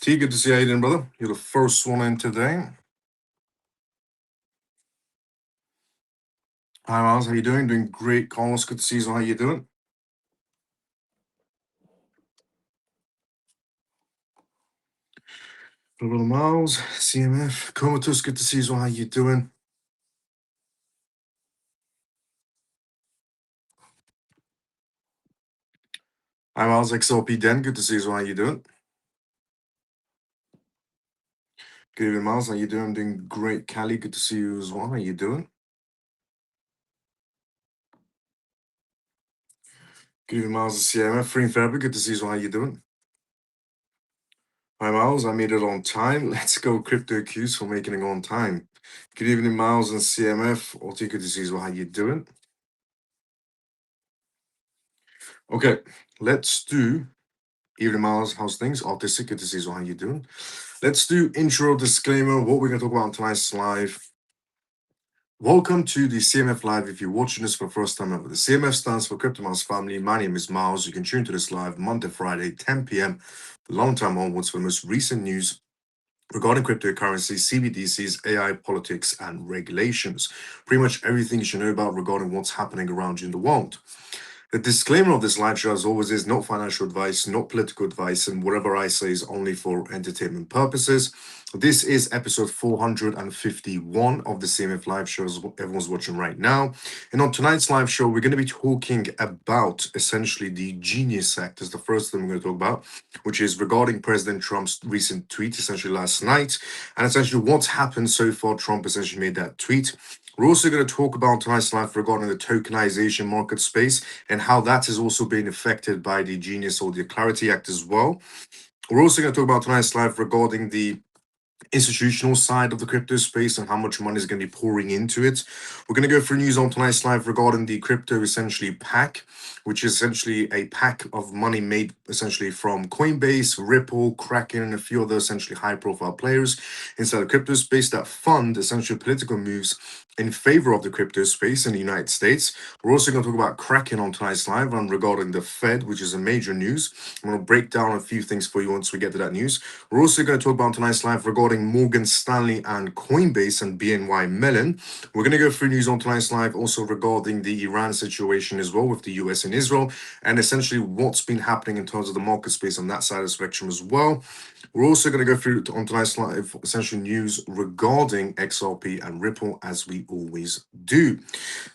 T, good to see you doing, brother. You're the first one in today. Hi, Miles. How you doing? Doing great, Carlos. Good to see you. How you doing? Brother Miles, CMF, Comatose. Good to see you. How you doing? Hi, Miles. XLP Den. Good to see you. How you doing? Good evening, Miles. How you doing? Doing great, Cali. Good to see you as well. How you doing? Good evening, Miles. CMF, Free Therapy. Good to see you. How you doing? Hi, Miles. I made it on time. Let's go, Crypto Qs, for making it on time. Good evening, Miles and CMF. Oti, good to see you. How you doing? Okay, let's do evening, Miles. How's things? Artistic, good to see you. How you doing? Let's do intro disclaimer. What we're going to talk about on tonight's live. Welcome to the CMF Live. If you're watching this for the first time ever, the CMF stands for Crypto Miles Family. My name is Miles. You can tune to this live Monday, Friday, 10 p.m. long time onwards for the most recent news regarding cryptocurrency, CBDCs, AI, politics, and regulations. Pretty much everything you should know about regarding what's happening around you in the world. The disclaimer of this live show, as always, is not financial advice, not political advice, and whatever I say is only for entertainment purposes. This is episode 451 of the CMF live show, as everyone's watching right now. And on tonight's live show, we're going to be talking about essentially the Genius Act, is the first thing we're going to talk about, which is regarding President Trump's recent tweet, essentially last night, and essentially what's happened so far. Trump essentially made that tweet. We're also going to talk about tonight's live regarding the tokenization market space and how that is also being affected by the Genius or the Clarity Act as well. We're also going to talk about tonight's live regarding the institutional side of the crypto space and how much money is going to be pouring into it. We're going to go through news on tonight's live regarding the crypto essentially pack, which is essentially a pack of money made essentially from Coinbase, Ripple, Kraken, and a few other essentially high profile players inside the crypto space that fund essentially political moves in favor of the crypto space in the United States. We're also going to talk about Kraken on tonight's live and regarding the Fed, which is a major news. I'm going to break down a few things for you once we get to that news. We're also going to talk about tonight's live regarding Morgan Stanley and Coinbase and BNY Mellon. We're going to go through news on tonight's live also regarding the Iran situation as well with the US and Israel, and essentially what's been happening in terms of the market space on that side of the spectrum as well. We're also going to go through on tonight's live essentially news regarding XRP and Ripple, as we always do.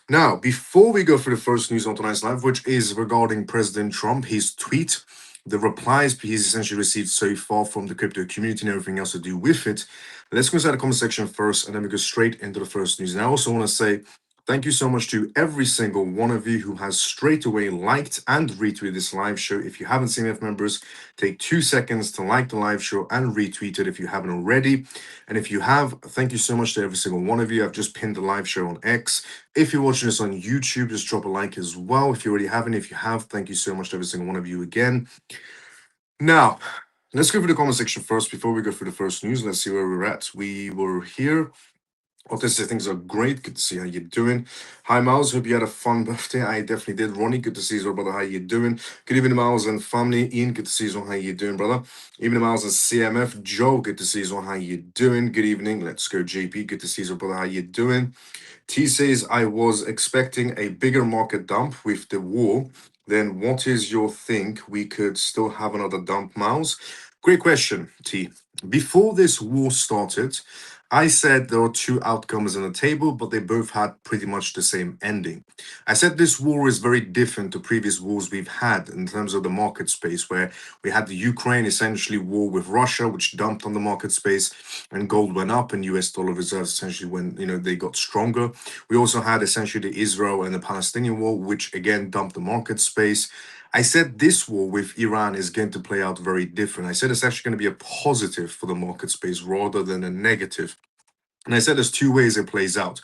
Now, before we go through the first news on tonight's live, which is regarding President Trump, his tweet, the replies he's essentially received so far from the crypto community and everything else to do with it, let's go inside the comment section first, and then we go straight into the first news. And I also want to say thank you so much to every single one of you who has straight away liked and retweeted this live show. If you haven't seen CMF members, take 2 seconds to like the live show and retweet it if you haven't already. And if you have, thank you so much to every single one of you. I've just pinned the live show on X. If you're watching this on YouTube, just drop a like as well. If you already haven't, if you have, thank you so much to every single one of you again. Now, let's go through the comment section first before we go through the first news. Let's see where we're at. We were here. Obviously, things are great. Good to see how you're doing. Hi, Miles. Hope you had a fun birthday. I definitely did. Ronnie, good to see you, brother. How you doing? Good evening, Miles and family. Ian, good to see you. How you doing, brother? Evening, Miles and CMF. Joe, good to see you. How you doing? Good evening. Let's go, JP. Good to see you, brother. How you doing? T says, I was expecting a bigger market dump with the war. Then what is your think? We could still have another dump, Miles? Great question, T. Before this war started, I said there are two outcomes on the table, but they both had pretty much the same ending. I said this war is very different to previous wars we've had in terms of the market space, where we had the Ukraine essentially war with Russia, which dumped on the market space, and gold went up, and US dollar reserves essentially when they got stronger. We also had essentially the Israel and the Palestinian war, which again dumped the market space. I said this war with Iran is going to play out very different. I said it's actually going to be a positive for the market space rather than a negative. And I said there's two ways it plays out.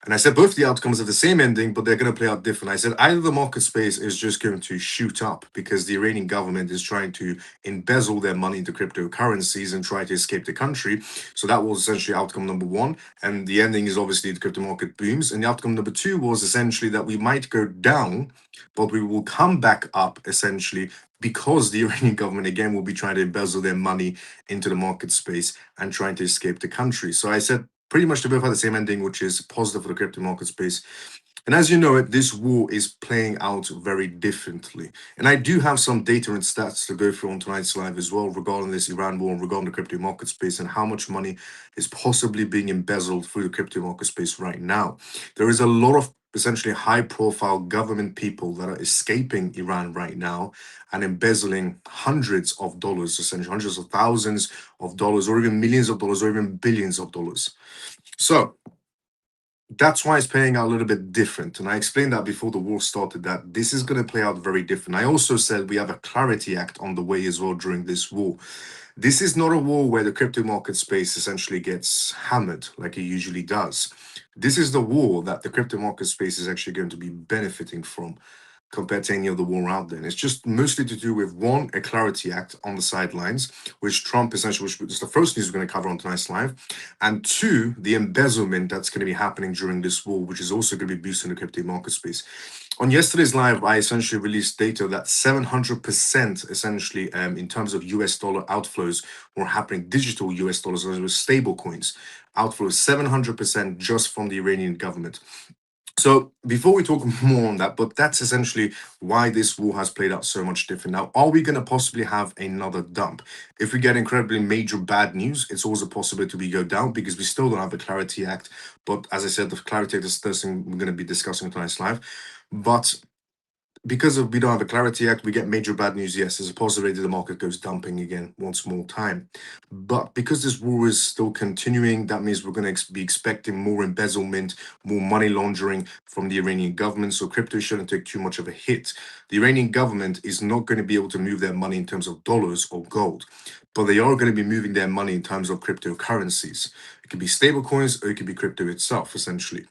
And I said both the outcomes have the same ending, but they're going to play out different. I said either the market space is just going to shoot up because the Iranian government is trying to embezzle their money into cryptocurrencies and try to escape the country. So that was essentially outcome number one. And the ending is obviously the crypto market booms. And the outcome number two was essentially that we might go down, but we will come back up essentially because the Iranian government again will be trying to embezzle their money into the market space and trying to escape the country. So I said pretty much they both had the same ending, which is positive for the crypto market space. And as you know it, this war is playing out very differently. And I do have some data and stats to go through on tonight's live as well regarding this Iran war and regarding the crypto market space and how much money is possibly being embezzled through the crypto market space right now. There is a lot of essentially high profile government people that are escaping Iran right now and embezzling hundreds of dollars, essentially hundreds of thousands of dollars, or even millions of dollars, or even billions of dollars. So that's why it's playing out a little bit different. And I explained that before the war started, that this is going to play out very different. I also said we have a Clarity Act on the way as well during this war. This is not a war where the crypto market space essentially gets hammered like it usually does. This is the war that the crypto market space is actually going to be benefiting from compared to any other war out there. And it's just mostly to do with one, a Clarity Act on the sidelines, which Trump essentially, which is the first news we're going to cover on tonight's live, and two, the embezzlement that's going to be happening during this war, which is also going to be boosting the crypto market space. On yesterday's live, I essentially released data that 700% essentially in terms of US dollar outflows were happening, digital US dollars, as well as stable coins, outflows 700% just from the Iranian government. So before we talk more on that, but that's essentially why this war has played out so much different. Now, are we going to possibly have another dump? If we get incredibly major bad news, it's always a possibility we go down because we still don't have the Clarity Act. But as I said, the Clarity Act is the first thing we're going to be discussing tonight's live. But because we don't have a Clarity Act, we get major bad news. Yes, there's a possibility the market goes dumping again once more time. But because this war is still continuing, that means we're going to be expecting more embezzlement, more money laundering from the Iranian government. So crypto shouldn't take too much of a hit. The Iranian government is not going to be able to move their money in terms of dollars or gold, but they are going to be moving their money in terms of cryptocurrencies. It could be stable coins or it could be crypto itself, essentially.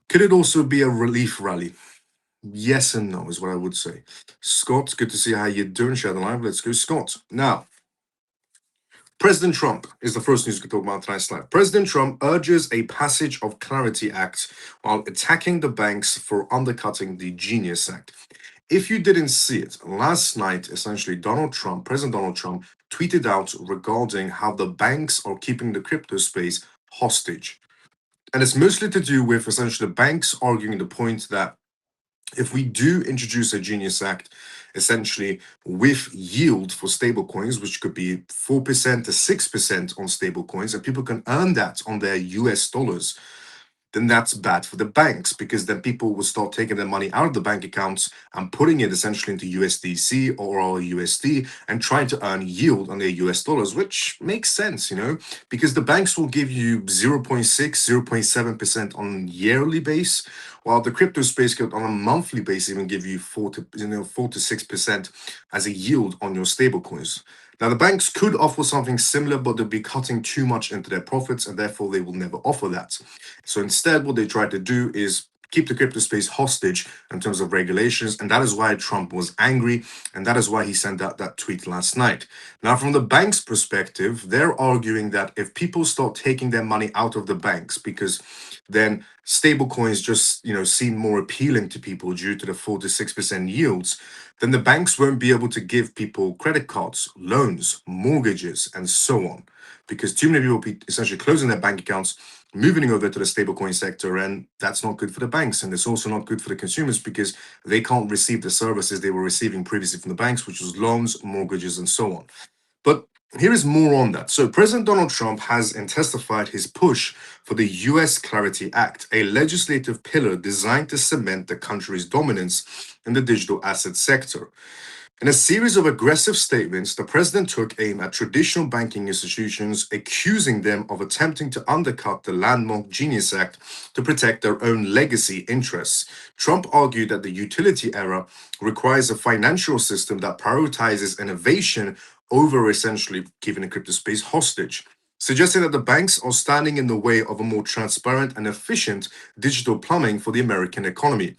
Could it also be a relief rally? Yes and no is what I would say. Scott, good to see how you're doing. Share the live. Let's go, Scott. Now, President Trump is the first news we can talk about tonight's slide. President Trump urges a passage of Clarity Act while attacking the banks for undercutting the Genius Act. If you didn't see it, last night, essentially, President Donald Trump, tweeted out regarding how the banks are keeping the crypto space hostage. And it's mostly to do with essentially the banks arguing the point that if we do introduce a Genius Act, essentially with yield for stablecoins, which could be 4% to 6% on stablecoins, and people can earn that on their US dollars, then that's bad for the banks because then people will start taking their money out of the bank accounts and putting it essentially into USDC or USD and trying to earn yield on their US dollars, which makes sense, because the banks will give you 0.6, 0.7% on yearly base, while the crypto space could on a monthly basis even give you 4 to 6% as a yield on your stablecoins. Now, the banks could offer something similar, but they'll be cutting too much into their profits, and therefore they will never offer that. So instead, what they try to do is keep the crypto space hostage in terms of regulations, and that is why Trump was angry, and that is why he sent out that tweet last night. Now, from the bank's perspective, they're arguing that if people start taking their money out of the banks, because then stable coins just seem more appealing to people due to the 4 to 6% yields, then the banks won't be able to give people credit cards, loans, mortgages, and so on, because too many people will be essentially closing their bank accounts, moving over to the stablecoin sector, and that's not good for the banks, and it's also not good for the consumers because they can't receive the services they were receiving previously from the banks, which was loans, mortgages, and so on. But here is more on that. So President Donald Trump has intensified his push for the US Clarity Act, a legislative pillar designed to cement the country's dominance in the digital asset sector. In a series of aggressive statements, the president took aim at traditional banking institutions, accusing them of attempting to undercut the landmark Genius Act to protect their own legacy interests. Trump argued that the utility era requires a financial system that prioritizes innovation over essentially keeping the crypto space hostage. suggesting that the banks are standing in the way of a more transparent and efficient digital plumbing for the American economy.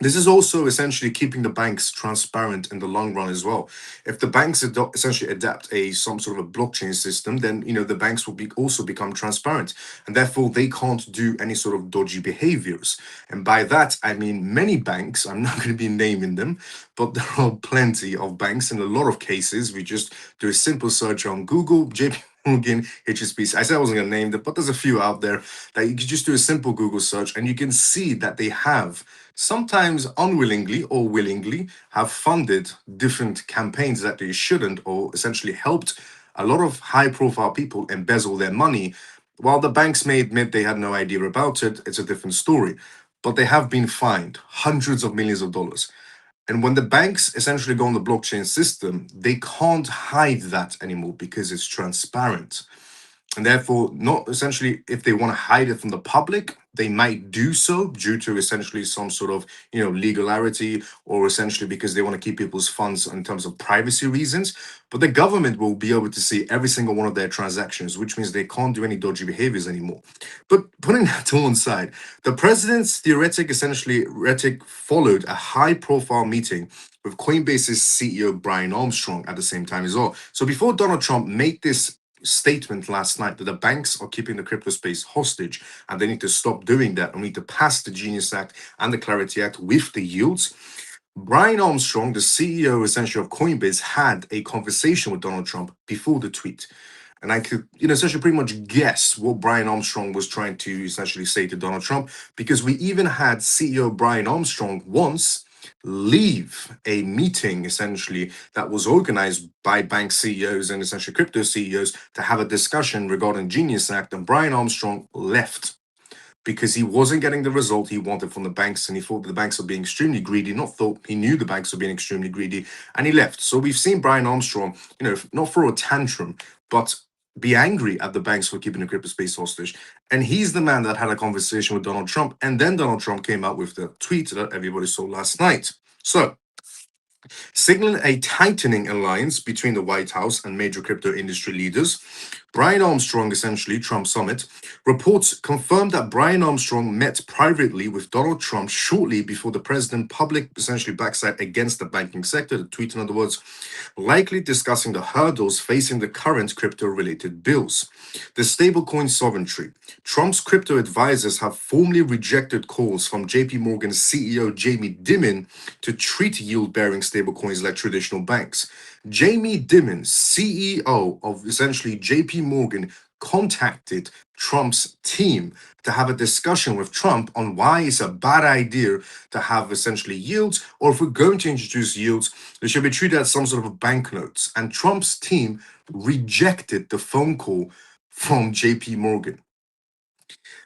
This is also essentially keeping the banks transparent in the long run as well. If the banks essentially adapt some sort of a blockchain system, then the banks will also become transparent, and therefore they can't do any sort of dodgy behaviors. And by that I mean many banks. I'm not going to be naming them, but there are plenty of banks. In a lot of cases, we just do a simple search on Google, JP Morgan, HSBC. I said I wasn't going to name them, but there's a few out there that you can just do a simple Google search, and you can see that they have, sometimes unwillingly or willingly, have funded different campaigns that they shouldn't, or essentially helped a lot of high profile people embezzle their money. While the banks may admit they had no idea about it, it's a different story. But they have been fined hundreds of millions of dollars. And when the banks essentially go on the blockchain system, they can't hide that anymore because it's transparent. And therefore, not essentially, if they want to hide it from the public, they might do so due to essentially some sort of legality, or essentially because they want to keep people's funds in terms of privacy reasons. But the government will be able to see every single one of their transactions, which means they can't do any dodgy behaviors anymore. But putting that to one side, the president's theoretic rhetoric followed a high-profile meeting with Coinbase's CEO Brian Armstrong at the same time as well. So before Donald Trump made this statement last night that the banks are keeping the crypto space hostage and they need to stop doing that and need to pass the Genius Act and the Clarity Act with the yields, Brian Armstrong, the CEO essentially of Coinbase, had a conversation with Donald Trump before the tweet. And I could, essentially pretty much guess what Brian Armstrong was trying to essentially say to Donald Trump, because we even had CEO Brian Armstrong once leave a meeting essentially that was organized by bank CEOs and essentially crypto CEOs to have a discussion regarding Genius Act, and Brian Armstrong left because he wasn't getting the result he wanted from the banks, and he thought the banks were being extremely greedy. He knew the banks were being extremely greedy, and he left. So we've seen Brian Armstrong, not throw a tantrum, but be angry at the banks for keeping the crypto space hostage. And he's the man that had a conversation with Donald Trump, and then Donald Trump came out with the tweet that everybody saw last night. So, signaling a tightening alliance between the White House and major crypto industry leaders, Brian Armstrong, essentially Trump Summit, reports confirmed that Brian Armstrong met privately with Donald Trump shortly before the president public essentially backside against the banking sector, the tweet in other words, likely discussing the hurdles facing the current crypto-related bills. The stablecoin sovereignty. Trump's crypto advisors have formally rejected calls from JP Morgan's CEO Jamie Dimon to treat yield-bearing stablecoins like traditional banks. Jamie Dimon, CEO of essentially JP Morgan, contacted Trump's team to have a discussion with Trump on why it's a bad idea to have essentially yields, or if we're going to introduce yields, they should be treated as some sort of banknotes. And Trump's team rejected the phone call from JP Morgan.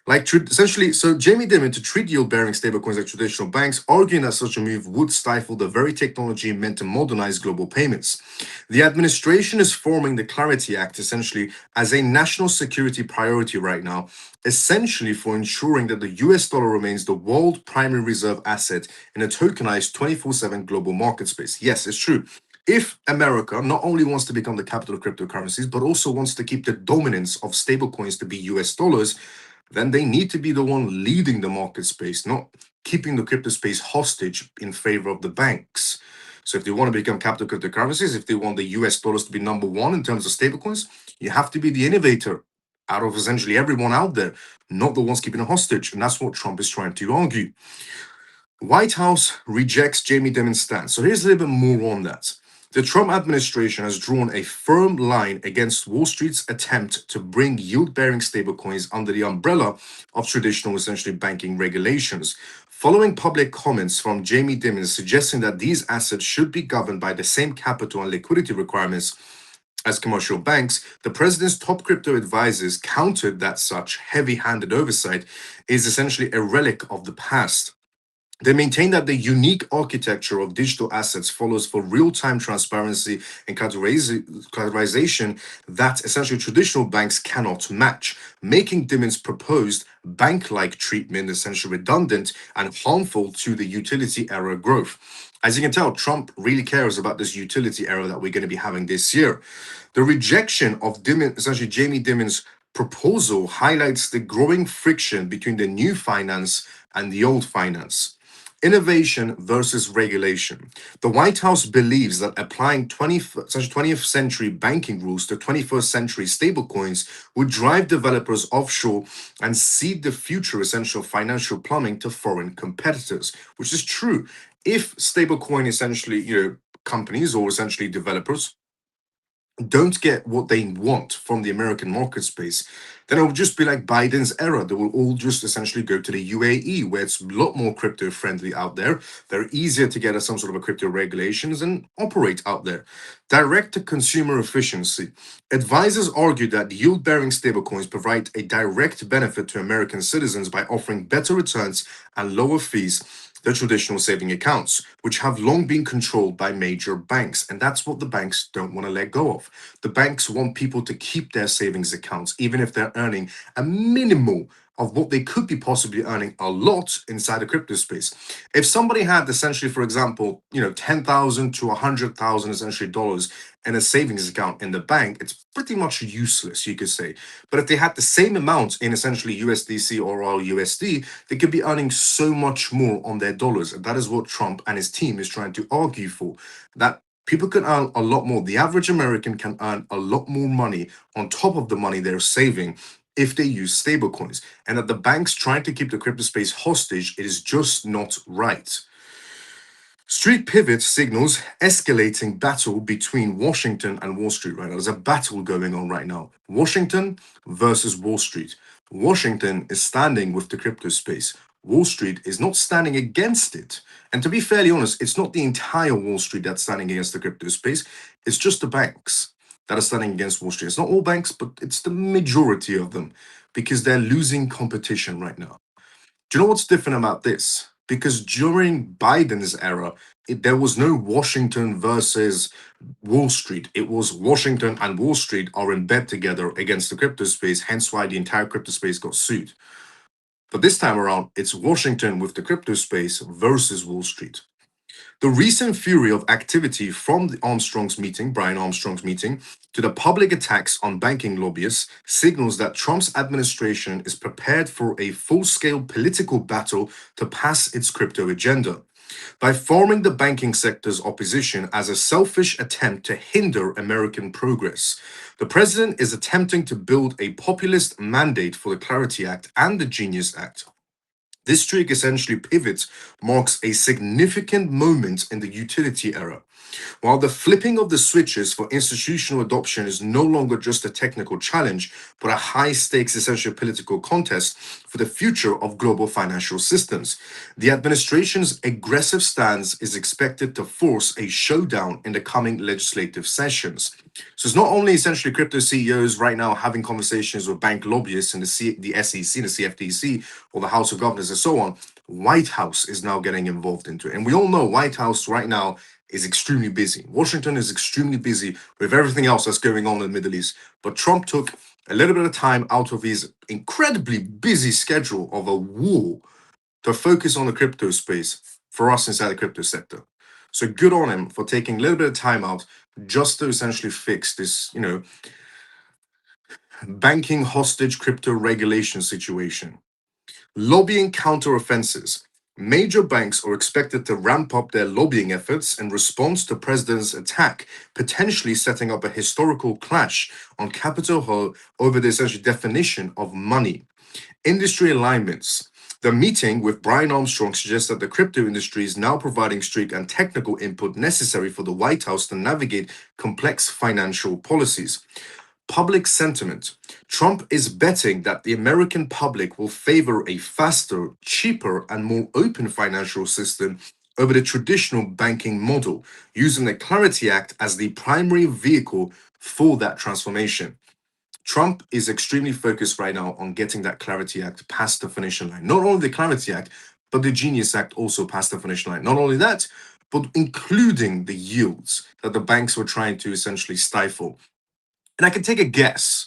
Essentially, so Jamie Dimon to treat yield-bearing stablecoins like traditional banks, arguing that such a move would stifle the very technology meant to modernize global payments. The administration is forming the Clarity Act essentially as a national security priority right now, essentially for ensuring that the US dollar remains the world primary reserve asset in a tokenized 24/7 global market space. Yes, it's true. If America not only wants to become the capital of cryptocurrencies, but also wants to keep the dominance of stablecoins to be US dollars, then they need to be the one leading the market space, not keeping the crypto space hostage in favor of the banks. So if they want to become capital cryptocurrencies, if they want the US dollars to be number one in terms of stablecoins, you have to be the innovator out of essentially everyone out there, not the ones keeping a hostage. And that's what Trump is trying to argue. White House rejects Jamie Dimon's stance. So here's a little bit more on that. The Trump administration has drawn a firm line against Wall Street's attempt to bring yield-bearing stablecoins under the umbrella of traditional, essentially, banking regulations. Following public comments from Jamie Dimon suggesting that these assets should be governed by the same capital and liquidity requirements as commercial banks, the president's top crypto advisors countered that such heavy-handed oversight is essentially a relic of the past. They maintain that the unique architecture of digital assets follows for real-time transparency and categorization that essentially traditional banks cannot match, making Dimon's proposed bank-like treatment essentially redundant and harmful to the utility era growth. As you can tell, Trump really cares about this utility era that we're going to be having this year. The rejection of Dimon, essentially Jamie Dimon's proposal, highlights the growing friction between the new finance and the old finance. Innovation versus regulation. The White House believes that applying 20th century banking rules to 21st century stablecoins would drive developers offshore and cede the future essential financial plumbing to foreign competitors, which is true. If stablecoin essentially, companies or essentially developers don't get what they want from the American market space, then it will just be like Biden's era. They will all just essentially go to the UAE, where it's a lot more crypto friendly out there. They're easier to get some sort of a crypto regulations and operate out there. Direct to consumer efficiency. Advisors argue that yield bearing stablecoins provide a direct benefit to American citizens by offering better returns and lower fees than traditional saving accounts, which have long been controlled by major banks. And that's what the banks don't want to let go of. The banks want people to keep their savings accounts, even if they're earning a minimal of what they could be possibly earning a lot inside the crypto space. If somebody had essentially, for example, 10,000 to 100,000 essentially dollars in a savings account in the bank, it's pretty much useless, you could say. But if they had the same amount in essentially USDC or USD, they could be earning so much more on their dollars. And that is what Trump and his team is trying to argue for. That people can earn a lot more. The average American can earn a lot more money on top of the money they're saving if they use stablecoins. And that the banks trying to keep the crypto space hostage, it is just not right. Street pivot signals escalating battle between Washington and Wall Street right now. There's a battle going on right now. Washington versus Wall Street. Washington is standing with the crypto space. Wall Street is not standing against it. And to be fairly honest, it's not the entire Wall Street that's standing against the crypto space. It's just the banks that are standing against Wall Street. It's not all banks, but it's the majority of them because they're losing competition right now. Do you know what's different about this? Because during Biden's era, there was no Washington versus Wall Street. It was Washington and Wall Street are in bed together against the crypto space, hence why the entire crypto space got sued. But this time around, it's Washington with the crypto space versus Wall Street. The recent fury of activity from the Brian Armstrong's meeting, to the public attacks on banking lobbyists signals that Trump's administration is prepared for a full-scale political battle to pass its crypto agenda. By forming the banking sector's opposition as a selfish attempt to hinder American progress, the president is attempting to build a populist mandate for the Clarity Act and the Genius Act. This streak essentially pivots marks a significant moment in the utility era. While the flipping of the switches for institutional adoption is no longer just a technical challenge, but a high stakes essential political contest for the future of global financial systems, the administration's aggressive stance is expected to force a showdown in the coming legislative sessions. So it's not only essentially crypto CEOs right now having conversations with bank lobbyists in the SEC, the CFTC, or the House of Governors, and so on. White House is now getting involved into it. And we all know White House right now is extremely busy. Washington is extremely busy with everything else that's going on in the Middle East. But Trump took a little bit of time out of his incredibly busy schedule of a war to focus on the crypto space for us inside the crypto sector. So good on him for taking a little bit of time out just to essentially fix this, banking hostage crypto regulation situation. Lobbying counteroffenses. Major banks are expected to ramp up their lobbying efforts in response to President's attack, potentially setting up a historical clash on Capitol Hill over the essential definition of money. Industry alignments. The meeting with Brian Armstrong suggests that the crypto industry is now providing strict and technical input necessary for the White House to navigate complex financial policies. Public sentiment. Trump is betting that the American public will favor a faster, cheaper, and more open financial system over the traditional banking model, using the Clarity Act as the primary vehicle for that transformation. Trump is extremely focused right now on getting that Clarity Act past the finishing line. Not only the Clarity Act, But the Genius Act also passed the finish line. Not only that, but including the yields that the banks were trying to essentially stifle. And I can take a guess.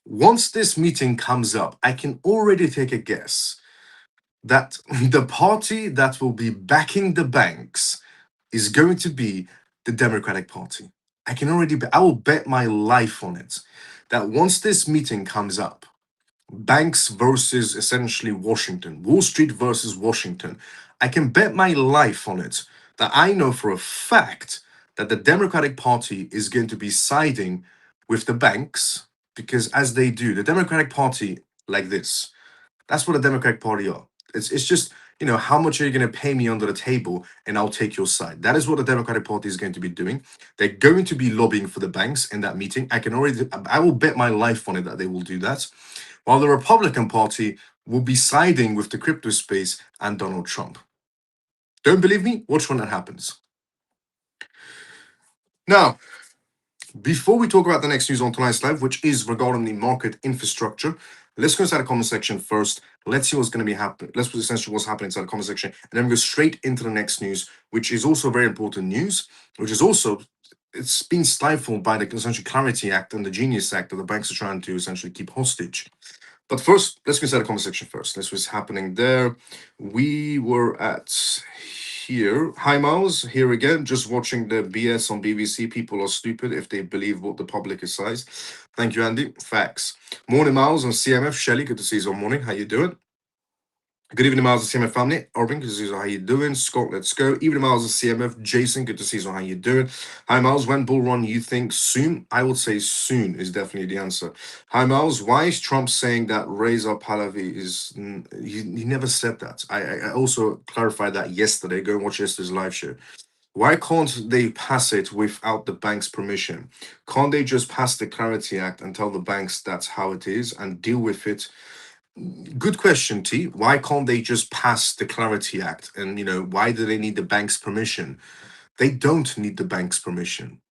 Once this meeting comes up, I can already take a guess that the party that will be backing the banks is going to be the Democratic Party. I will bet my life on it that once this meeting comes up, banks versus essentially Washington, Wall Street versus Washington, I can bet my life on it that I know for a fact that the Democratic Party is going to be siding with the banks because, as they do, the Democratic Party, like this, that's what the Democratic Party are. It's just, how much are you going to pay me under the table and I'll take your side. That is what the Democratic Party is going to be doing. They're going to be lobbying for the banks in that meeting. I will bet my life on it that they will do that. While the Republican Party will be siding with the crypto space and Donald Trump. Don't believe me? Watch when that happens. Now, before we talk about the next news on tonight's live, which is regarding the market infrastructure, let's go inside the comment section first. Let's see what's going to be happening. Let's put essentially what's happening inside the comment section, and then we go straight into the next news, which is also very important news, which is also it's been stifled by the essentially Clarity Act and the Genius Act that the banks are trying to essentially keep hostage. But first, let's go inside the comment section first. That's what's happening there. We were at here. Hi, Miles. Here again. Just watching the BS on BBC. People are stupid if they believe what the public is says. Thank you, Andy. Facts. Morning, Miles on CMF. Shelly, good to see you all morning. How you doing? Good evening, Miles and CMF family. Orban, good to see you. How you doing? Scott, let's go. Evening, Miles and CMF. Jason, good to see you. How you doing? Hi, Miles. When bull run you think soon? I would say soon is definitely the answer. Hi, Miles. Why is Trump saying that Reza Pahlavi is? He never said that. I also clarified that yesterday. Go and watch yesterday's live show. Why can't they pass it without the bank's permission? Can't they just pass the Clarity Act and tell the banks that's how it is and deal with it? Good question, T. Why can't they just pass the Clarity Act? And, why do they need the bank's permission? They don't need the bank's permission.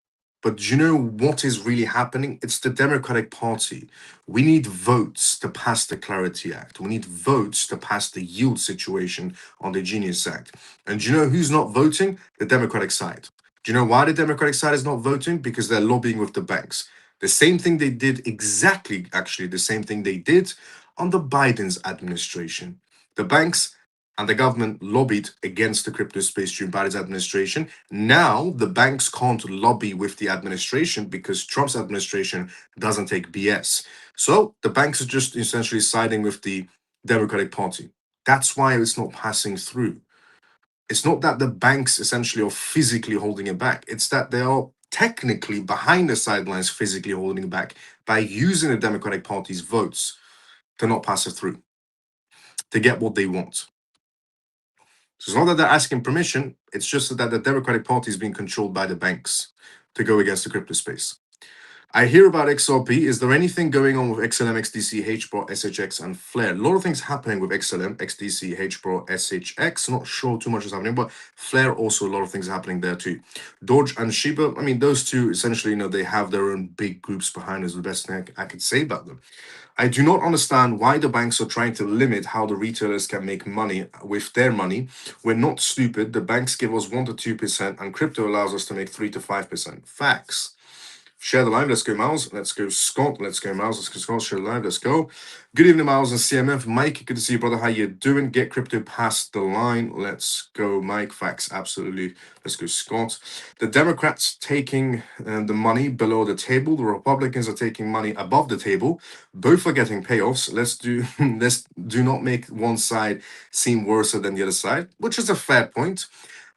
But do you know what is really happening? It's the Democratic Party. We need votes to pass the Clarity Act. We need votes to pass the yield situation on the Genius Act. And do you know who's not voting? The Democratic side. Do you know why the Democratic side is not voting? Because they're lobbying with the banks. The same thing they did exactly, actually, the same thing they did under Biden's administration. The banks and the government lobbied against the crypto space during Biden's administration. Now the banks can't lobby with the administration because Trump's administration doesn't take BS. So the banks are just essentially siding with the Democratic Party. That's why it's not passing through. It's not that the banks essentially are physically holding it back. It's that they are technically behind the sidelines physically holding it back by using the Democratic Party's votes to not pass it through, to get what they want. So it's not that they're asking permission, it's just that the Democratic Party is being controlled by the banks to go against the crypto space. I hear about XRP. Is there anything going on with XLM, XDC, HBAR, SHX, and Flare? A lot of things happening with XLM, XDC, HBAR, SHX. Not sure too much is happening, but Flare also a lot of things are happening there too. Doge and Shiba, those two essentially, they have their own big groups behind us. The best thing I could say about them. I do not understand why the banks are trying to limit how the retailers can make money with their money. We're not stupid. The banks give us 1 to 2%, and crypto allows us to make 3 to 5%. Facts. Share the live. Let's go, Miles. Let's go, Scott. Let's go, Miles. Let's go, Scott. Share the live. Let's go. Good evening, Miles and CMF. Mike, good to see you, brother. How you doing? Get crypto past the line. Let's go, Mike. Facts. Absolutely. Let's go, Scott. The Democrats taking the money below the table. The Republicans are taking money above the table. Both are getting payoffs. Let's do not make one side seem worse than the other side, which is a fair point.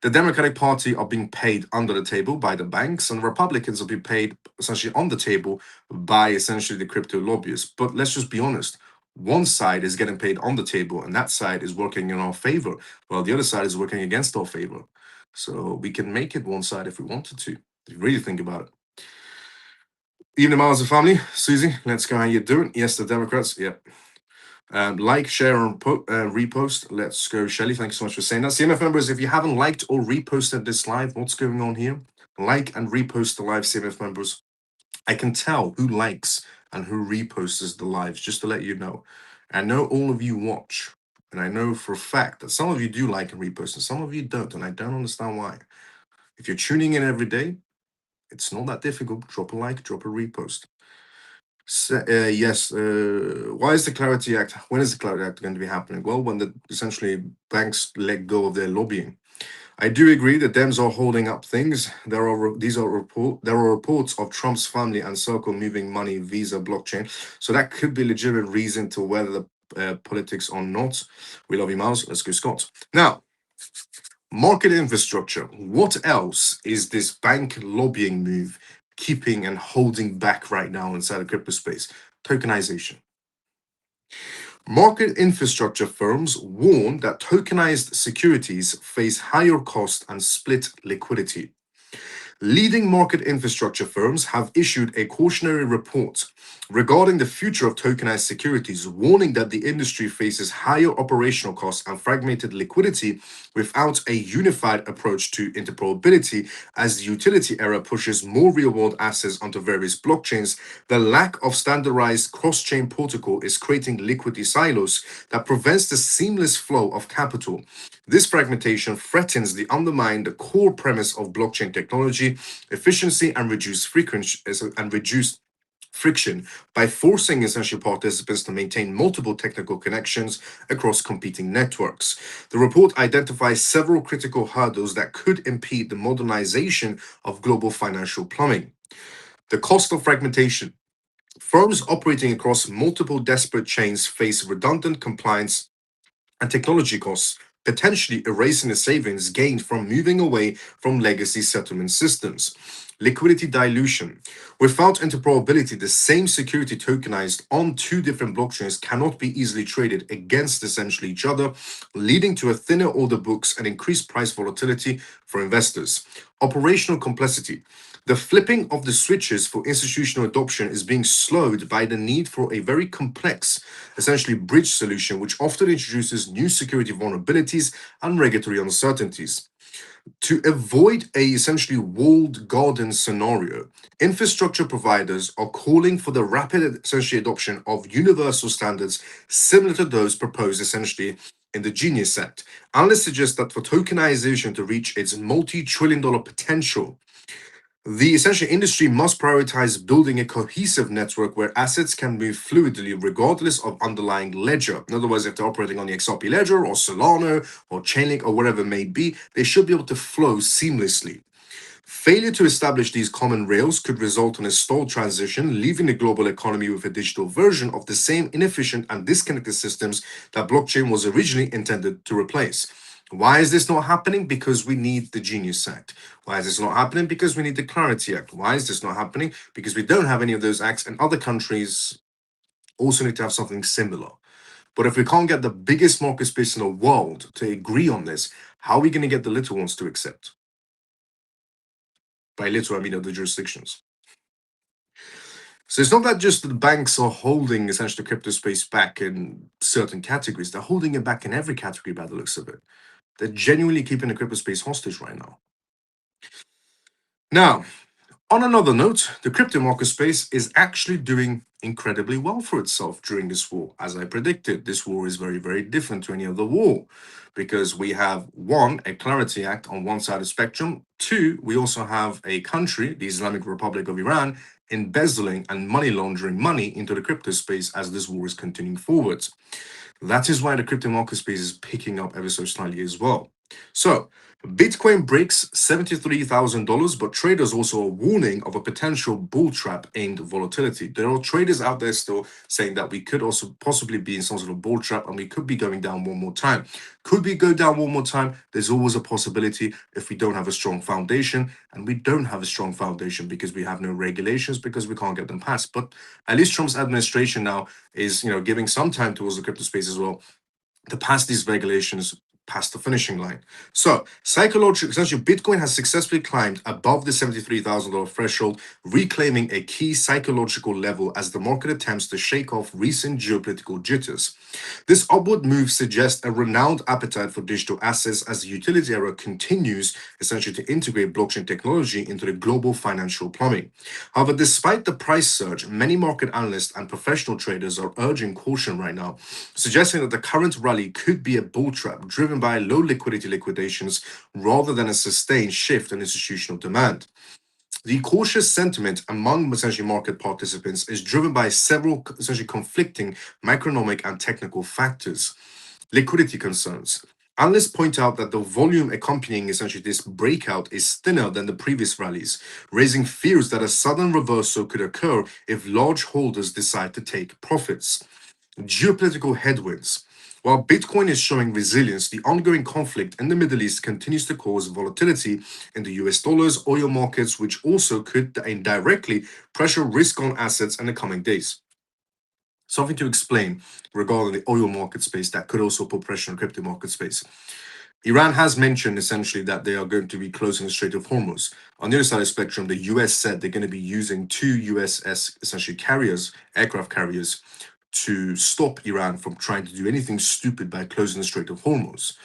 The Democratic Party are being paid under the table by the banks, and Republicans are being paid essentially on the table by essentially the crypto lobbyists. But let's just be honest. One side is getting paid on the table, and that side is working in our favor, while the other side is working against our favor. So we can make it one side if we wanted to, if you really think about it. Evening, Miles and family. Susie, let's go. How you doing? Yes, the Democrats. Yep. Like, share, and repost. Let's go, Shelly. Thank you so much for saying that. CMF members, if you haven't liked or reposted this live, what's going on here? Like and repost the live, CMF members. I can tell who likes and who reposts the lives, just to let you know. I know all of you watch. And I know for a fact that some of you do like and repost, and some of you don't, and I don't understand why. If you're tuning in every day, it's not that difficult. Drop a like, drop a repost. Yes. Why is the Clarity Act? When is the Clarity Act going to be happening? Well, when essentially banks let go of their lobbying. I do agree that Dems are holding up things. There are reports of Trump's family and circle moving money via blockchain, so that could be a legitimate reason to whether the politics or not. We love you, Miles. Let's go, Scott. Now, market infrastructure. What else is this bank lobbying move keeping and holding back right now inside the crypto space? Tokenization. Market infrastructure firms warn that tokenized securities face higher cost and split liquidity. Leading market infrastructure firms have issued a cautionary report regarding the future of tokenized securities, warning that the industry faces higher operational costs and fragmented liquidity without a unified approach to interoperability. As the utility era pushes more real-world assets onto various blockchains, the lack of standardized cross-chain protocol is creating liquidity silos that prevents the seamless flow of capital. This fragmentation threatens to undermine the core premise of blockchain technology, efficiency, and reduce friction by forcing essential participants to maintain multiple technical connections across competing networks. The report identifies several critical hurdles that could impede the modernization of global financial plumbing. The cost of fragmentation. Firms operating across multiple disparate chains face redundant compliance and technology costs, potentially erasing the savings gained from moving away from legacy settlement systems. Liquidity dilution. Without interoperability, the same security tokenized on two different blockchains cannot be easily traded against essentially each other, leading to a thinner order books and increased price volatility for investors. Operational complexity. The flipping of the switches for institutional adoption is being slowed by the need for a very complex, essentially bridge solution, which often introduces new security vulnerabilities and regulatory uncertainties. To avoid a essentially walled garden scenario, infrastructure providers are calling for the rapid essentially adoption of universal standards similar to those proposed essentially in the Genius Act. Analysts suggest that for tokenization to reach its multi-trillion-dollar potential, the essential industry must prioritize building a cohesive network where assets can move fluidly regardless of underlying ledger. In other words, if they're operating on the XRP ledger or Solana or Chainlink or whatever it may be, they should be able to flow seamlessly. Failure to establish these common rails could result in a stalled transition, leaving the global economy with a digital version of the same inefficient and disconnected systems that blockchain was originally intended to replace. Why is this not happening? Because we need the Genius Act. Why is this not happening? Because we need the Clarity Act. Why is this not happening? Because we don't have any of those acts, and other countries also need to have something similar. But if we can't get the biggest market space in the world to agree on this, how are we going to get the little ones to accept? By little, I mean other jurisdictions. So it's not that just the banks are holding essentially the crypto space back in certain categories, they're holding it back in every category by the looks of it. They're genuinely keeping the crypto space hostage right now. Now, on another note, the crypto market space is actually doing incredibly well for itself during this war. As I predicted, this war is very, very different to any other war because we have one, a Clarity Act on one side of the spectrum. Two, we also have a country, the Islamic Republic of Iran, embezzling and money laundering money into the crypto space as this war is continuing forward. That is why the crypto market space is picking up ever so slightly as well. So, Bitcoin breaks $73,000, but traders also are warning of a potential bull trap aimed at volatility. There are traders out there still saying that we could also possibly be in some sort of bull trap and we could be going down one more time. Could we go down one more time? There's always a possibility if we don't have a strong foundation, and we don't have a strong foundation because we have no regulations, because we can't get them passed. But at least Trump's administration now is, giving some time towards the crypto space as well to pass these regulations past the finishing line. So, psychologically, essentially, Bitcoin has successfully climbed above the $73,000 threshold, reclaiming a key psychological level as the market attempts to shake off recent geopolitical jitters. This upward move suggests a renewed appetite for digital assets as the utility era continues essentially to integrate blockchain technology into the global financial plumbing. However, despite the price surge, many market analysts and professional traders are urging caution right now, suggesting that the current rally could be a bull trap driven by low liquidity liquidations rather than a sustained shift in institutional demand. The cautious sentiment among essentially market participants is driven by several essentially conflicting macroeconomic and technical factors. Liquidity concerns. Analysts point out that the volume accompanying essentially this breakout is thinner than the previous rallies, raising fears that a sudden reversal could occur if large holders decide to take profits. Geopolitical headwinds. While Bitcoin is showing resilience, the ongoing conflict in the Middle East continues to cause volatility in the US dollars, oil markets, which also could indirectly pressure risk on assets in the coming days. Something to explain regarding the oil market space that could also put pressure on crypto market space. Iran has mentioned essentially that they are going to be closing the Strait of Hormuz. On the other side of the spectrum, the US said they're going to be using two USS essentially carriers, aircraft carriers, to stop Iran from trying to do anything stupid by closing the Strait of Hormuz.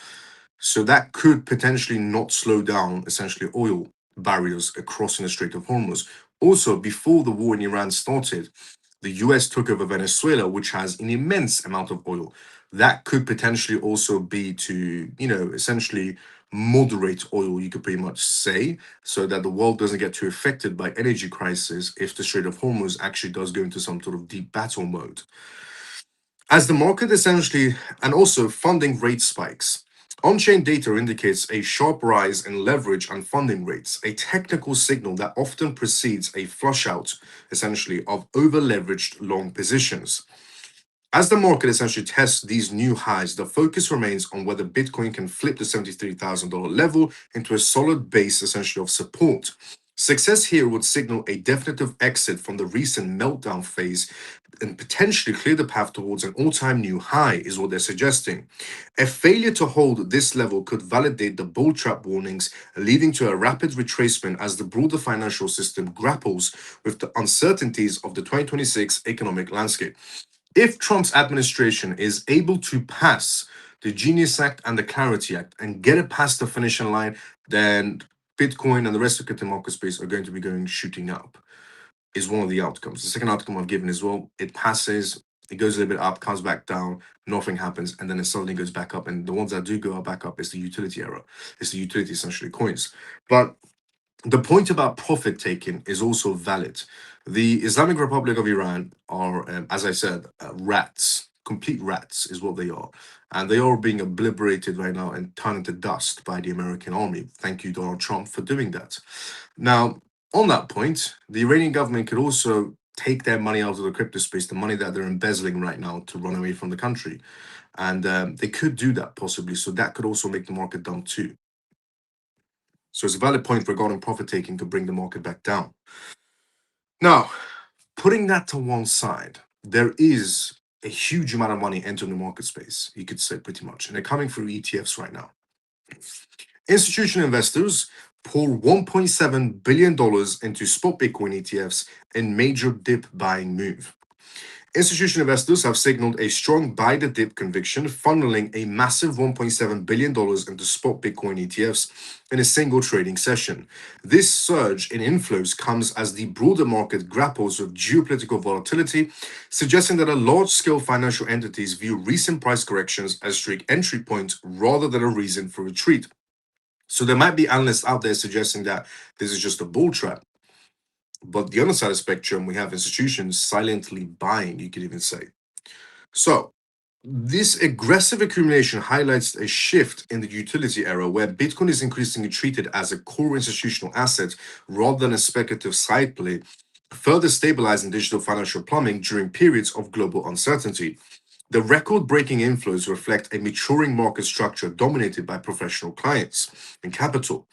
So that could potentially not slow down essentially oil barriers crossing the Strait of Hormuz. Also, before the war in Iran started, the US took over Venezuela, which has an immense amount of oil. That could potentially also be to, essentially moderate oil, you could pretty much say, so that the world doesn't get too affected by energy crisis if the Strait of Hormuz actually does go into some sort of deep battle mode. As the market essentially, and also funding rate spikes. On-chain data indicates a sharp rise in leverage and funding rates, a technical signal that often precedes a flush out, essentially, of over-leveraged long positions. As the market essentially tests these new highs, the focus remains on whether Bitcoin can flip the $73,000 level into a solid base essentially of support. Success here would signal a definitive exit from the recent meltdown phase and potentially clear the path towards an all-time new high, is what they're suggesting. A failure to hold this level could validate the bull trap warnings, leading to a rapid retracement as the broader financial system grapples with the uncertainties of the 2026 economic landscape. If Trump's administration is able to pass the Genius Act and the Clarity Act and get it past the finishing line, then Bitcoin and the rest of the crypto market space are going to be going shooting up, is one of the outcomes. The second outcome I've given as well, it passes, it goes a little bit up, comes back down, nothing happens, and then it suddenly goes back up. And the ones that do go back up is the utility era. It's the utility essentially coins. But the point about profit taking is also valid. The Islamic Republic of Iran are, as I said, rats. Complete rats is what they are. And they are being obliterated right now and turned into dust by the American army. Thank you, Donald Trump, for doing that. Now, on that point, the Iranian government could also take their money out of the crypto space, the money that they're embezzling right now to run away from the country. And they could do that possibly. So that could also make the market dump too. So it's a valid point regarding profit taking to bring the market back down. Now, putting that to one side, there is a huge amount of money entering the market space, you could say pretty much, and they're coming through ETFs right now. Institutional investors pour $1.7 billion into spot Bitcoin ETFs in major dip buying move. Institutional investors have signaled a strong buy the dip conviction, funneling a massive $1.7 billion into spot Bitcoin ETFs in a single trading session. This surge in inflows comes as the broader market grapples with geopolitical volatility, suggesting that large-scale financial entities view recent price corrections as strict entry points rather than a reason for retreat. So there might be analysts out there suggesting that this is just a bull trap. But the other side of the spectrum, we have institutions silently buying, you could even say. So, this aggressive accumulation highlights a shift in the utility era where Bitcoin is increasingly treated as a core institutional asset rather than a speculative side play, further stabilizing digital financial plumbing during periods of global uncertainty. The record-breaking inflows reflect a maturing market structure dominated by professional clients and capital.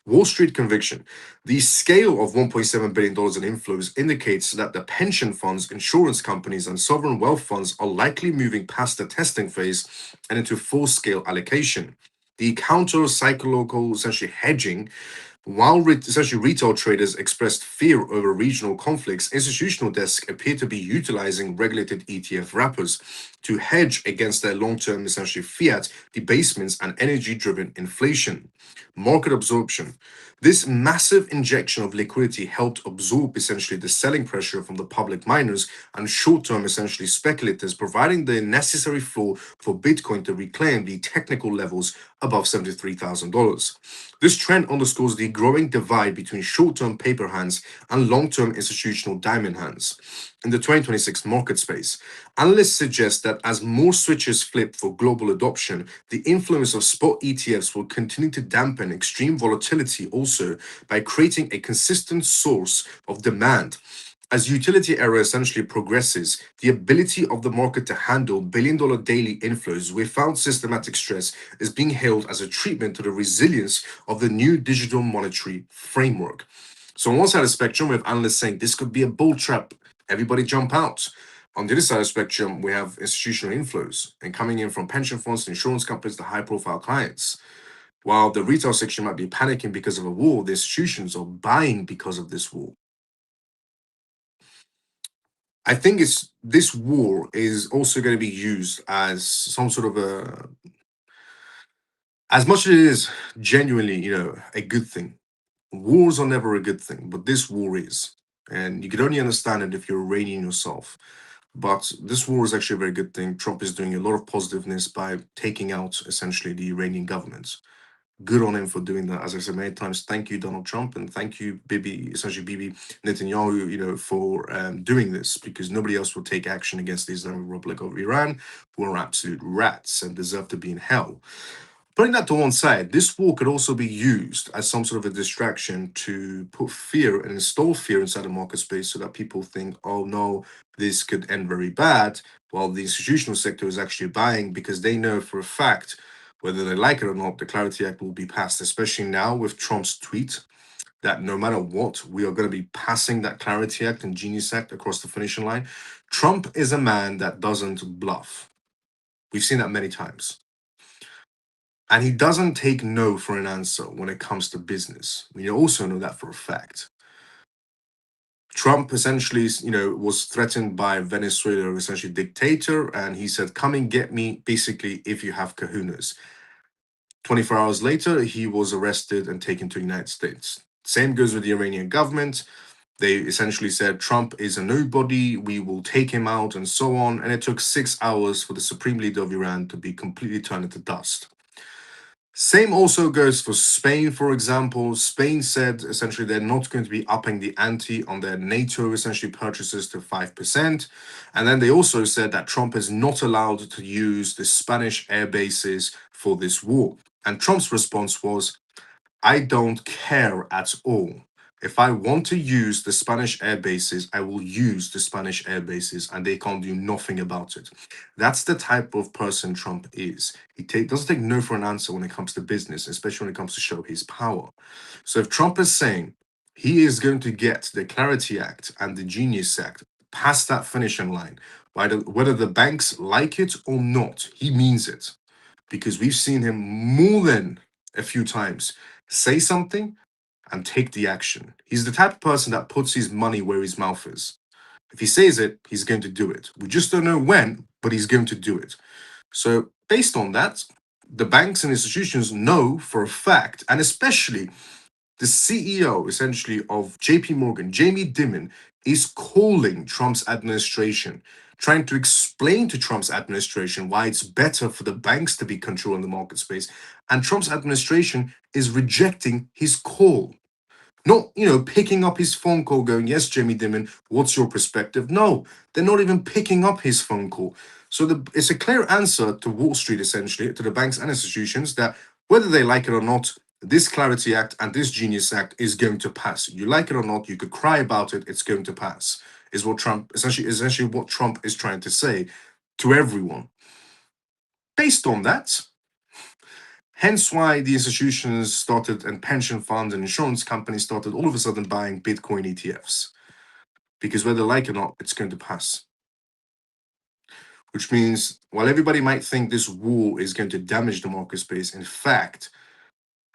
Wall Street conviction. The scale of $1.7 billion in inflows indicates that the pension funds, insurance companies, and sovereign wealth funds are likely moving past the testing phase and into full-scale allocation. The counter-cyclical, essentially hedging, while essentially retail traders expressed fear over regional conflicts, institutional desks appear to be utilizing regulated ETF wrappers to hedge against their long-term, essentially fiat debasement and energy-driven inflation. Market absorption. This massive injection of liquidity helped absorb essentially the selling pressure from the public miners and short-term, essentially speculators, providing the necessary floor for Bitcoin to reclaim the technical levels above $73,000. This trend underscores the growing divide between short-term paper hands and long-term institutional diamond hands. In the 2026 market space, analysts suggest that as more switches flip for global adoption, the influence of spot ETFs will continue to dampen extreme volatility also by creating a consistent source of demand. As utility era essentially progresses, the ability of the market to handle billion-dollar daily inflows without systematic stress is being hailed as a treatment to the resilience of the new digital monetary framework. So on one side of the spectrum, we have analysts saying this could be a bull trap. Everybody jump out. On the other side of the spectrum, we have institutional inflows and coming in from pension funds, insurance companies, to high-profile clients. While the retail section might be panicking because of a war, the institutions are buying because of this war. I think it's this war is also going to be used as some sort of a, as much as it is genuinely, a good thing. Wars are never a good thing, but this war is. And you can only understand it if you're Iranian yourself. But this war is actually a very good thing. Trump is doing a lot of positiveness by taking out essentially the Iranian government. Good on him for doing that. As I said many times, thank you, Donald Trump, and thank you, Bibi Netanyahu, for doing this, because nobody else will take action against the Islamic Republic of Iran, who are absolute rats and deserve to be in hell. Putting that to one side, this war could also be used as some sort of a distraction to put fear and install fear inside the market space so that people think, oh no, this could end very bad, while the institutional sector is actually buying because they know for a fact, whether they like it or not, the Clarity Act will be passed, especially now with Trump's tweet that no matter what, we are going to be passing that Clarity Act and Genius Act across the finishing line. Trump is a man that doesn't bluff. We've seen that many times. And he doesn't take no for an answer when it comes to business. We also know that for a fact. Trump essentially, was threatened by Venezuela, essentially dictator, and he said, "Come and get me," basically, if you have kahunas. 24 hours later, he was arrested and taken to the United States. Same goes with the Iranian government. They essentially said Trump is a nobody, we will take him out, and so on. And it took 6 hours for the supreme leader of Iran to be completely turned into dust. Same also goes for Spain, for example. Spain said essentially they're not going to be upping the ante on their NATO essentially purchases to 5%. And then they also said that Trump is not allowed to use the Spanish air bases for this war. And Trump's response was, I don't care at all. If I want to use the Spanish air bases, I will use the Spanish air bases, and they can't do nothing about it. That's the type of person Trump is. He doesn't take no for an answer when it comes to business, especially when it comes to show his power. So if Trump is saying he is going to get the Clarity Act and the Genius Act past that finishing line, whether the banks like it or not, he means it. Because we've seen him more than a few times say something and take the action. He's the type of person that puts his money where his mouth is. If he says it, he's going to do it. We just don't know when, but he's going to do it. So, based on that, the banks and institutions know for a fact, and especially the CEO essentially of JP Morgan, Jamie Dimon, is calling Trump's administration, trying to explain to Trump's administration why it's better for the banks to be controlling the market space. And Trump's administration is rejecting his call. Not, picking up his phone call going, yes, Jamie Dimon, what's your perspective? No, they're not even picking up his phone call. So it's a clear answer to Wall Street, essentially, to the banks and institutions, that whether they like it or not, this Clarity Act and this Genius Act is going to pass. You like it or not, you could cry about it, it's going to pass, is what Trump, essentially what Trump is trying to say to everyone. Based on that, hence why the institutions started, and pension funds and insurance companies started all of a sudden buying Bitcoin ETFs. Because whether they like it or not, it's going to pass. which means while everybody might think this wall is going to damage the market space, in fact,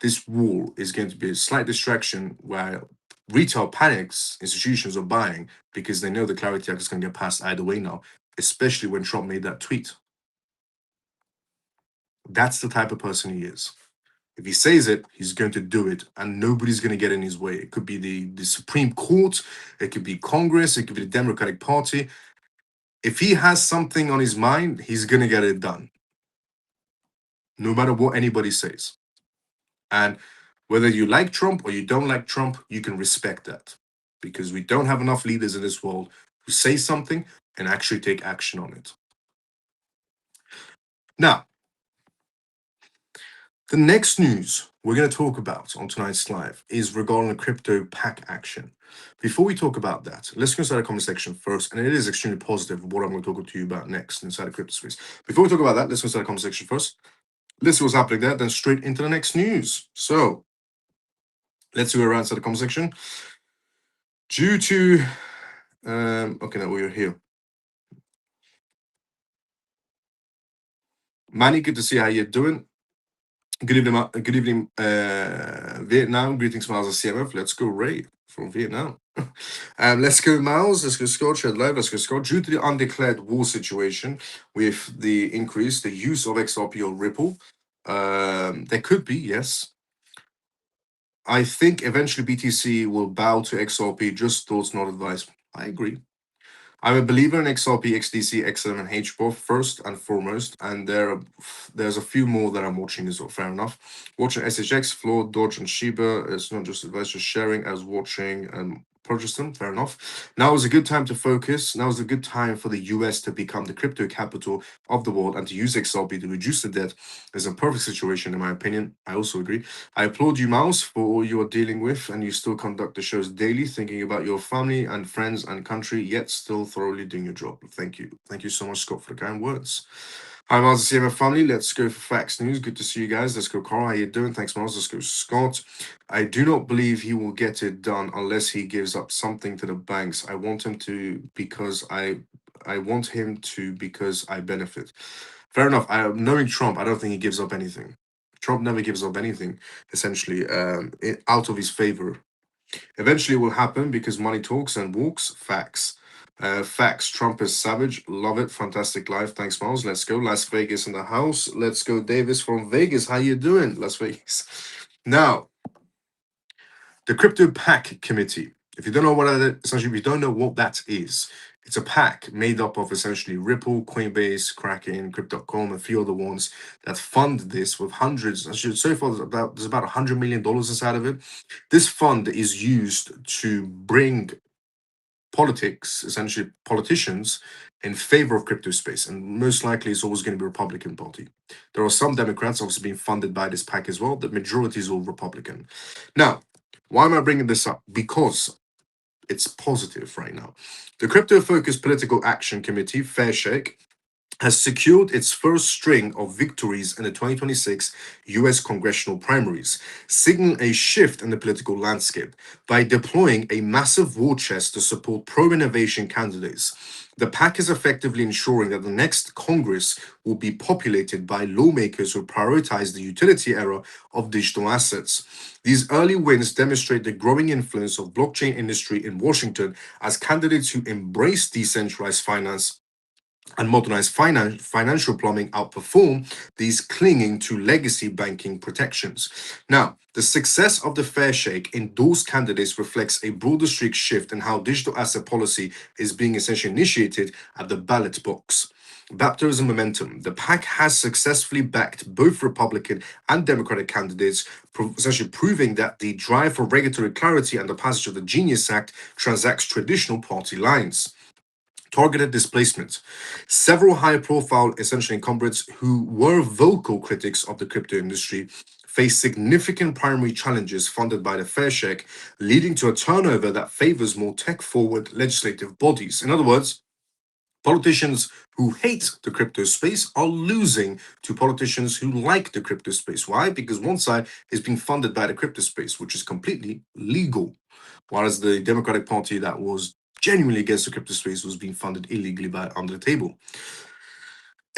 this wall is going to be a slight distraction where retail panics, institutions are buying because they know the Clarity Act is going to get passed either way now, especially when Trump made that tweet. That's the type of person he is. If he says it, he's going to do it, and nobody's going to get in his way. It could be the Supreme Court, it could be Congress, it could be the Democratic Party. If he has something on his mind, he's going to get it done, no matter what anybody says. And whether you like Trump or you don't like Trump, you can respect that, because we don't have enough leaders in this world who say something and actually take action on it. Now, the next news we're going to talk about on tonight's live is regarding the crypto pack action. Before we talk about that, let's go inside the comment section first, and it is extremely positive what I'm going to talk to you about next inside the crypto space. Before we talk about that, let's go inside the comment section first. Let's see what's happening there, then straight into the next news. So let's go around to the comment section. Due to okay, now we're here. Manny, good to see how you're doing. Good evening, Vietnam. Greetings, Miles of CMF. Let's go, Ray from Vietnam. Let's go, Miles. Let's go, Scott. Shed live. Let's go, Scott. Due to the undeclared war situation with the use of XRP or Ripple, there could be, yes. I think eventually BTC will bow to XRP. Just thoughts, not advice. I agree. I'm a believer in XRP, XDC, XLM, and HBOF first and foremost, and there's a few more that I'm watching as well. Fair enough. Watching SHX, Floor, Dodge, and Shiba. It's not just advice, just sharing as watching and purchase them. Fair enough. Now is a good time to focus. Now is a good time for the US to become the crypto capital of the world and to use XRP to reduce the debt. Is a perfect situation, in my opinion. I also agree. I applaud you, Mouse, for all you are dealing with, and you still conduct the shows daily, thinking about your family and friends and country, yet still thoroughly doing your job. Thank you. Thank you so much, Scott, for the kind words. Hi, Miles, the CMF family. Let's go for Facts News. Good to see you guys. Let's go, Carl. How you doing? Thanks, Miles. Let's go, Scott. I do not believe he will get it done unless he gives up something to the banks. I want him to because I benefit. Fair enough. Knowing Trump, I don't think he gives up anything. Trump never gives up anything, essentially, out of his favor. Eventually, it will happen because money talks and walks. Facts. Facts. Trump is savage. Love it. Fantastic life. Thanks, Miles. Let's go. Las Vegas in the house. Let's go, Davis from Vegas. How you doing, Las Vegas? Now, the Crypto Pack Committee. If you don't know if you don't know what that is, it's a pack made up of essentially Ripple, Coinbase, Kraken, Crypto.com, a few other ones that fund this with hundreds. So far, there's about $100 million inside of it. This fund is used to bring politicians in favor of crypto space, and most likely it's always going to be Republican Party. There are some Democrats obviously being funded by this pack as well. The majority is all Republican. Now, why am I bringing this up? Because it's positive right now. The crypto-focused political action committee, Fair Shake, has secured its first string of victories in the 2026 US congressional primaries, signaling a shift in the political landscape by deploying a massive war chest to support pro-innovation candidates. The PAC is effectively ensuring that the next Congress will be populated by lawmakers who prioritize the utility era of digital assets. These early wins demonstrate the growing influence of blockchain industry in Washington as candidates who embrace decentralized finance and modernized financial plumbing outperform these clinging to legacy banking protections. Now, the success of the Fair Shake endorsed candidates reflects a broader streak shift in how digital asset policy is being essentially initiated at the ballot box. Baptism momentum. The PAC has successfully backed both Republican and Democratic candidates, essentially proving that the drive for regulatory clarity and the passage of the Genius Act transacts traditional party lines. Targeted displacement. Several high-profile essentially incumbents who were vocal critics of the crypto industry face significant primary challenges funded by the Fair Shake, leading to a turnover that favors more tech-forward legislative bodies. In other words, politicians who hate the crypto space are losing to politicians who like the crypto space. Why? Because one side is being funded by the crypto space, which is completely legal, whereas the Democratic Party that was genuinely against the crypto space was being funded illegally by under the table.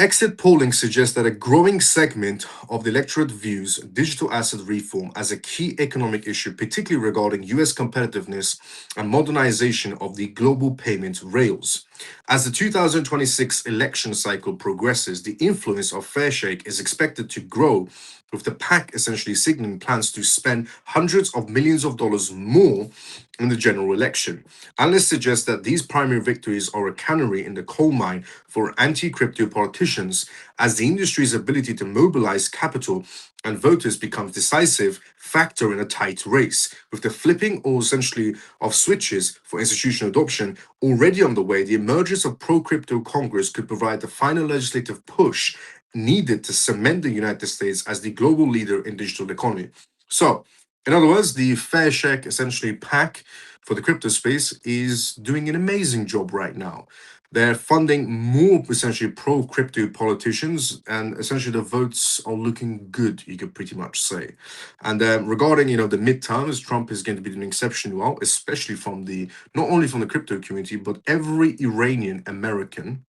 Exit polling suggests that a growing segment of the electorate views digital asset reform as a key economic issue, particularly regarding US competitiveness and modernization of the global payment rails. As the 2026 election cycle progresses, the influence of Fairshake is expected to grow, with the PAC essentially signaling plans to spend hundreds of millions of dollars more in the general election. Analysts suggest that these primary victories are a canary in the coal mine for anti crypto politicians, as the industry's ability to mobilize capital and voters becomes decisive factor in a tight race. With the flipping or essentially of switches for institutional adoption already on the way, the emergence of pro-crypto Congress could provide the final legislative push needed to cement the United States as the global leader in digital economy. So, in other words, the Fair Shake essentially pack for the crypto space is doing an amazing job right now. They're funding more essentially pro crypto politicians, and essentially the votes are looking good, you could pretty much say. And regarding the midterms, Trump is going to be doing exceptionally well, especially from the not only from the crypto community, but every Iranian American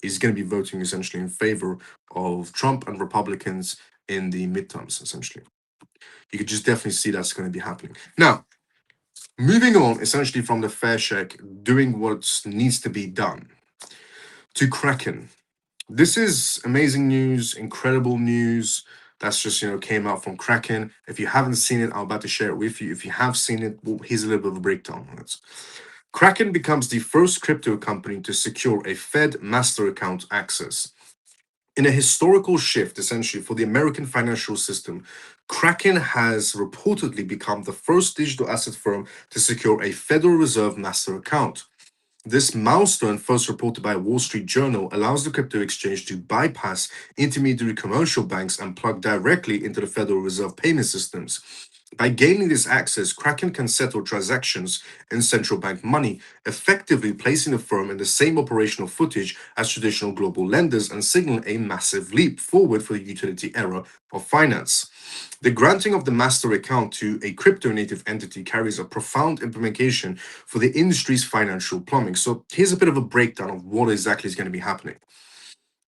is going to be voting essentially in favor of Trump and Republicans in the midterms, essentially. You could just definitely see that's going to be happening. Now, moving on essentially from the fair shake, doing what needs to be done to Kraken. This is amazing news, incredible news. That's just came out from Kraken. If you haven't seen it, I'm about to share it with you. If you have seen it, well, here's a little bit of a breakdown on it. Kraken becomes the first crypto company to secure a Fed master account access. In a historical shift, essentially, for the American financial system, Kraken has reportedly become the first digital asset firm to secure a Federal Reserve master account. This milestone, first reported by Wall Street Journal, allows the crypto exchange to bypass intermediary commercial banks and plug directly into the Federal Reserve payment systems. By gaining this access, Kraken can settle transactions in central bank money, effectively placing the firm in the same operational footage as traditional global lenders and signaling a massive leap forward for the utility era of finance. The granting of the master account to a crypto native entity carries a profound implication for the industry's financial plumbing. So here's a bit of a breakdown of what exactly is going to be happening.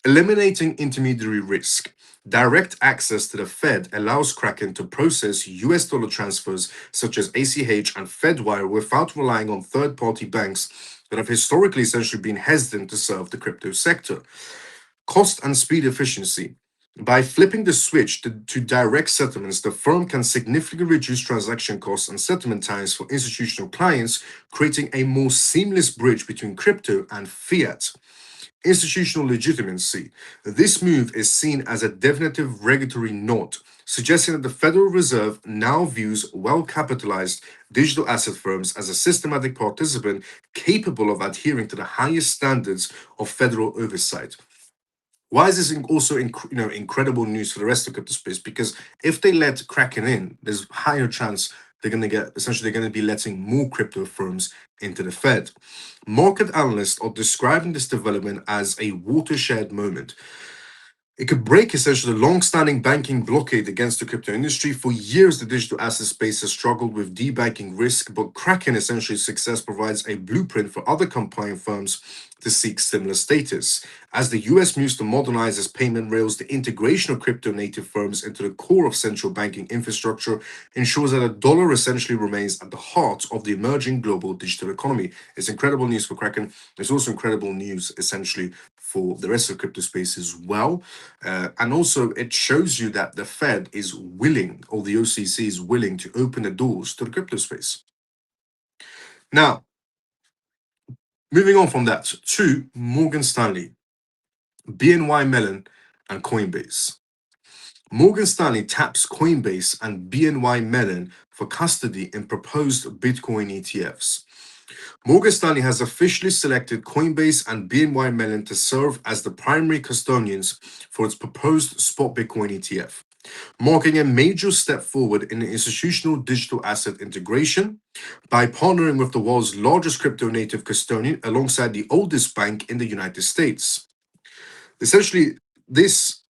Eliminating intermediary risk. Direct access to the Fed allows Kraken to process US dollar transfers such as ACH and FedWire without relying on third party banks that have historically essentially been hesitant to serve the crypto sector. Cost and speed efficiency. By flipping the switch to direct settlements, the firm can significantly reduce transaction costs and settlement times for institutional clients, creating a more seamless bridge between crypto and fiat. Institutional legitimacy. This move is seen as a definitive regulatory nod, suggesting that the Federal Reserve now views well capitalized digital asset firms as a systematic participant capable of adhering to the highest standards of federal oversight. Why is this also incredible news for the rest of crypto space? Because if they let Kraken in, there's higher chance they're going to be letting more crypto firms into the Fed. Market analysts are describing this development as a watershed moment. It could break essentially the long-standing banking blockade against the crypto industry. For years, the digital asset space has struggled with debanking risk, but Kraken essentially success provides a blueprint for other compliant firms to seek similar status. As the US moves to modernize its payment rails, the integration of crypto native firms into the core of central banking infrastructure ensures that the dollar essentially remains at the heart of the emerging global digital economy. It's incredible news for Kraken. It's also incredible news essentially for the rest of crypto space as well. And also, it shows you that the Fed is willing, or the OCC is willing, to open the doors to the crypto space. Now, moving on from that to Morgan Stanley, BNY Mellon, and Coinbase. Morgan Stanley taps Coinbase and BNY Mellon for custody in proposed Bitcoin ETFs. Morgan Stanley has officially selected Coinbase and BNY Mellon to serve as the primary custodians for its proposed spot Bitcoin ETF, marking a major step forward in institutional digital asset integration by partnering with the world's largest crypto native custodian alongside the oldest bank in the United States. Essentially, this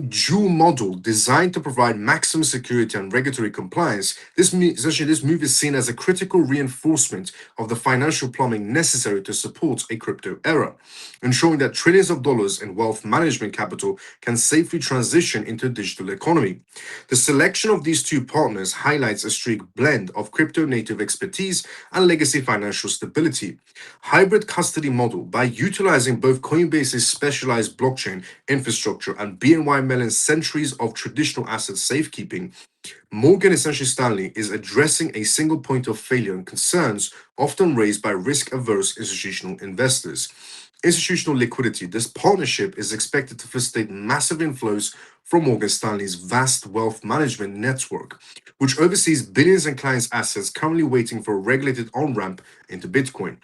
dual model designed to provide maximum security and regulatory compliance, essentially this move is seen as a critical reinforcement of the financial plumbing necessary to support a crypto era, ensuring that trillions of dollars in wealth management capital can safely transition into a digital economy. The selection of these two partners highlights a strict blend of crypto native expertise and legacy financial stability. Hybrid custody model, by utilizing both Coinbase's specialized blockchain infrastructure and BNY Mellon's centuries of traditional asset safekeeping, Morgan essentially Stanley is addressing a single point of failure and concerns often raised by risk averse institutional investors. Institutional liquidity. This partnership is expected to facilitate massive inflows from Morgan Stanley's vast wealth management network, which oversees billions in clients' assets currently waiting for a regulated on ramp into Bitcoin.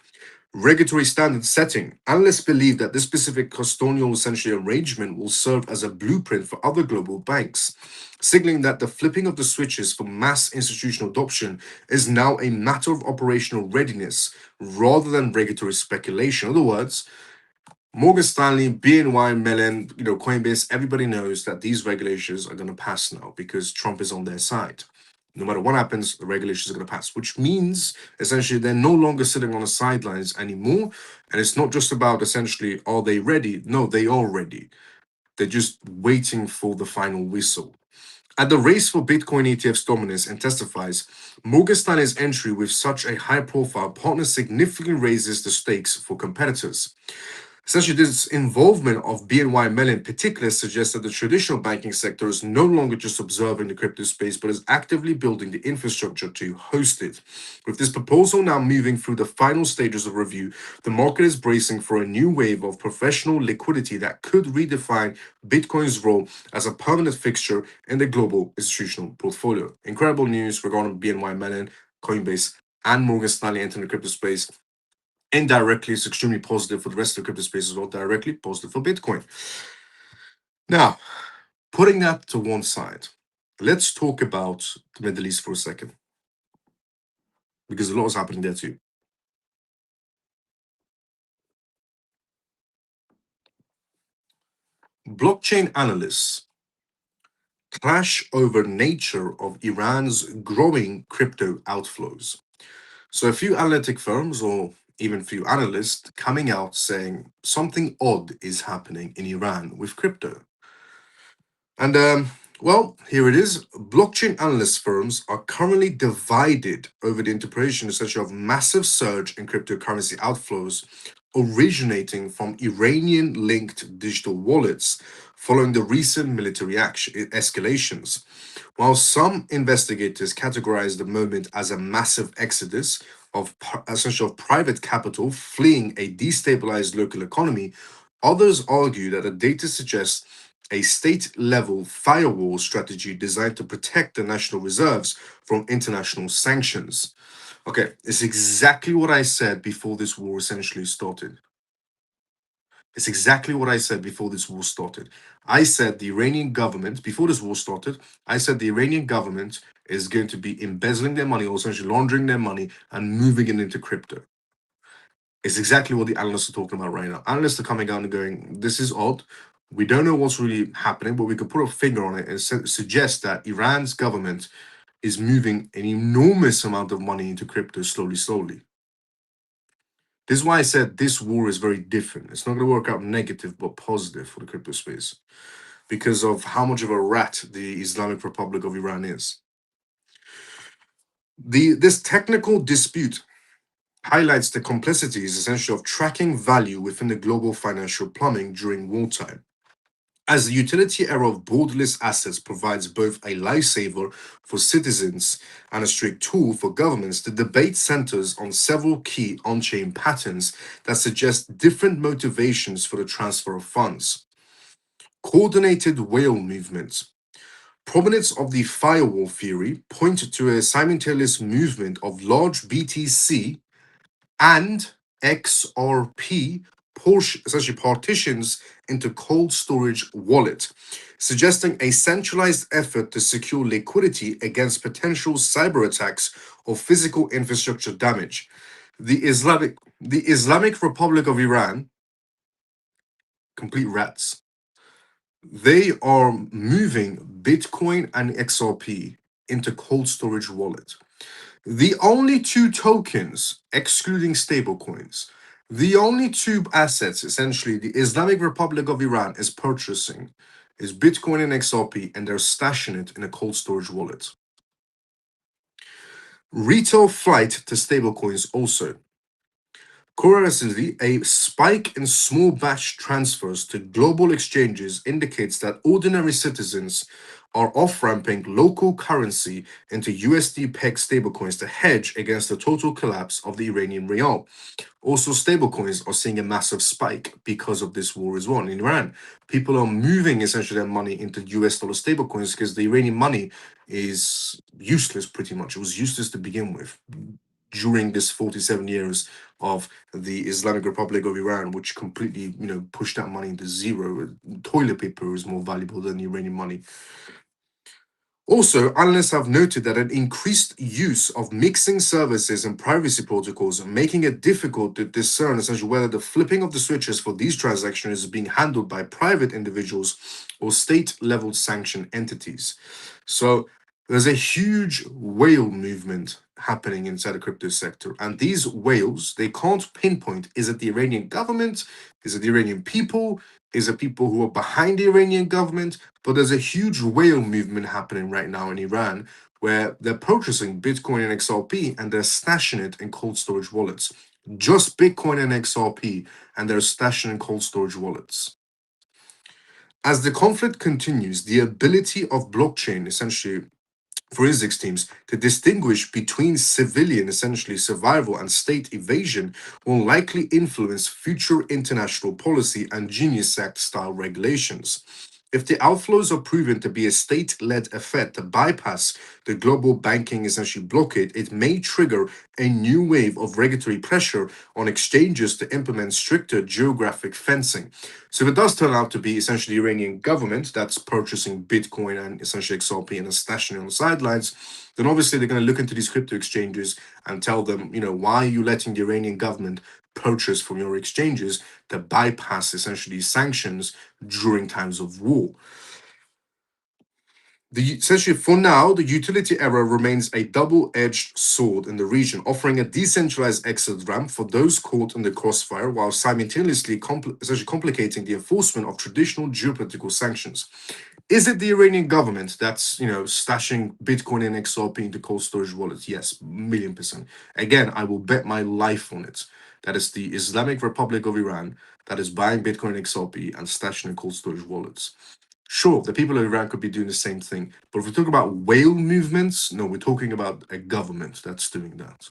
Regulatory standard setting. Analysts believe that this specific custodial essentially arrangement will serve as a blueprint for other global banks, signaling that the flipping of the switches for mass institutional adoption is now a matter of operational readiness rather than regulatory speculation. In other words, Morgan Stanley, BNY Mellon, Coinbase, everybody knows that these regulations are going to pass now because Trump is on their side. No matter what happens, the regulations are going to pass, which means essentially they're no longer sitting on the sidelines anymore. And it's not just about essentially, are they ready? No, they are ready. They're just waiting for the final whistle. At the race for Bitcoin ETF's dominance intensifies, Morgan Stanley's entry with such a high profile partner significantly raises the stakes for competitors. Essentially, this involvement of BNY Mellon in particular suggests that the traditional banking sector is no longer just observing the crypto space, but is actively building the infrastructure to host it. With this proposal now moving through the final stages of review, the market is bracing for a new wave of professional liquidity that could redefine Bitcoin's role as a permanent fixture in the global institutional portfolio. Incredible news regarding BNY Mellon, Coinbase, and Morgan Stanley entering the crypto space. Indirectly, it's extremely positive for the rest of the crypto space as well. Directly positive for Bitcoin. Now, putting that to one side, let's talk about the Middle East for a second, because a lot is happening there too. Blockchain analysts clash over nature of Iran's growing crypto outflows. So a few analytic firms or even few analysts coming out saying something odd is happening in Iran with crypto. And well, here it is. Blockchain analyst firms are currently divided over the interpretation, essentially, of massive surge in cryptocurrency outflows originating from Iranian-linked digital wallets following the recent military escalations. While some investigators categorize the moment as a massive exodus of essentially of private capital fleeing a destabilized local economy, others argue that the data suggests a state level firewall strategy designed to protect the national reserves from international sanctions. Okay, it's exactly what I said before this war essentially started. It's exactly what I said before this war started. I said the Iranian government, before this war started, I said the Iranian government is going to be embezzling their money, or essentially laundering their money and moving it into crypto. It's exactly what the analysts are talking about right now. Analysts are coming out and going, this is odd. We don't know what's really happening, but we could put a finger on it and suggest that Iran's government is moving an enormous amount of money into crypto slowly, slowly. This is why I said this war is very different. It's not going to work out negative, but positive for the crypto space because of how much of a rat the Islamic Republic of Iran is. This technical dispute highlights the complexities essentially of tracking value within the global financial plumbing during wartime. As the utility era of borderless assets provides both a lifesaver for citizens and a strict tool for governments, the debate centers on several key on chain patterns that suggest different motivations for the transfer of funds. Coordinated whale movements. Proponents of the firewall theory point to a simultaneous movement of large BTC and XRP essentially partitions into cold storage wallet, suggesting a centralized effort to secure liquidity against potential cyber attacks or physical infrastructure damage. The Islamic Republic of Iran, complete rats. They are moving Bitcoin and XRP into cold storage wallet. The only two tokens, excluding stablecoins, the only two assets essentially the Islamic Republic of Iran is purchasing is Bitcoin and XRP, and they're stashing it in a cold storage wallet. Retail flight to stablecoins also. Curiously, a spike in small batch transfers to global exchanges indicates that ordinary citizens are off ramping local currency into USD peg stablecoins to hedge against the total collapse of the Iranian rial. Also, stablecoins are seeing a massive spike because of this war as well. In Iran, people are moving essentially their money into US dollar stablecoins because the Iranian money is useless pretty much. It was useless to begin with during this 47 years of the Islamic Republic of Iran, which completely, pushed that money into zero. Toilet paper is more valuable than Iranian money. Also, analysts have noted that an increased use of mixing services and privacy protocols are making it difficult to discern essentially whether the flipping of the switches for these transactions is being handled by private individuals or state-level sanctioned entities. So there's a huge whale movement happening inside the crypto sector. And these whales, they can't pinpoint, is it the Iranian government? Is it the Iranian people? Is it people who are behind the Iranian government? But there's a huge whale movement happening right now in Iran where they're purchasing Bitcoin and XRP and they're stashing it in cold storage wallets. Just Bitcoin and XRP, and they're stashing in cold storage wallets. As the conflict continues, the ability of blockchain, essentially forensics teams, to distinguish between civilian, essentially survival, and state evasion will likely influence future international policy and Genius Act style regulations. If the outflows are proven to be a state led effort to bypass the global banking essentially blockade, it may trigger a new wave of regulatory pressure on exchanges to implement stricter geographic fencing. So if it does turn out to be essentially the Iranian government that's purchasing Bitcoin and essentially XRP and is stashing it on the sidelines, then obviously they're going to look into these crypto exchanges and tell them, why are you letting the Iranian government purchase from your exchanges to bypass essentially sanctions during times of war? Essentially, for now, the utility error remains a double-edged sword in the region, offering a decentralized exit ramp for those caught in the crossfire, while simultaneously essentially complicating the enforcement of traditional geopolitical sanctions. Is it the Iranian government that's stashing Bitcoin and XRP into cold storage wallets? Yes, 1,000,000%. Again, I will bet my life on it. That is the Islamic Republic of Iran that is buying Bitcoin and XRP and stashing in cold storage wallets. Sure, the people of Iran could be doing the same thing, but if we talk about whale movements, no, we're talking about a government that's doing that.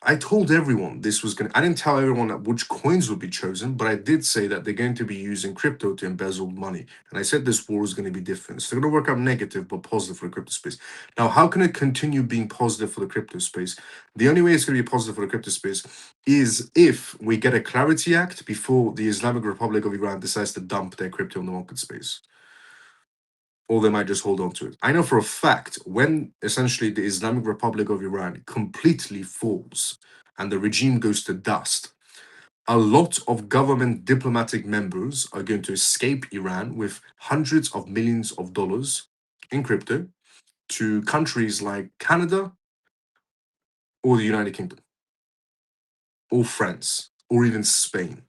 I told everyone this was going to, I didn't tell everyone that which coins would be chosen, but I did say that they're going to be using crypto to embezzle money. And I said this war is going to be different. So they're going to work out negative, but positive for the crypto space. Now, how can it continue being positive for the crypto space? The only way it's going to be positive for the crypto space is if we get a Clarity Act before the Islamic Republic of Iran decides to dump their crypto in the market space, or they might just hold on to it. I know for a fact when essentially the Islamic Republic of Iran completely falls and the regime goes to dust, a lot of government diplomatic members are going to escape Iran with hundreds of millions of dollars in crypto to countries like Canada or the United Kingdom or France or even Spain.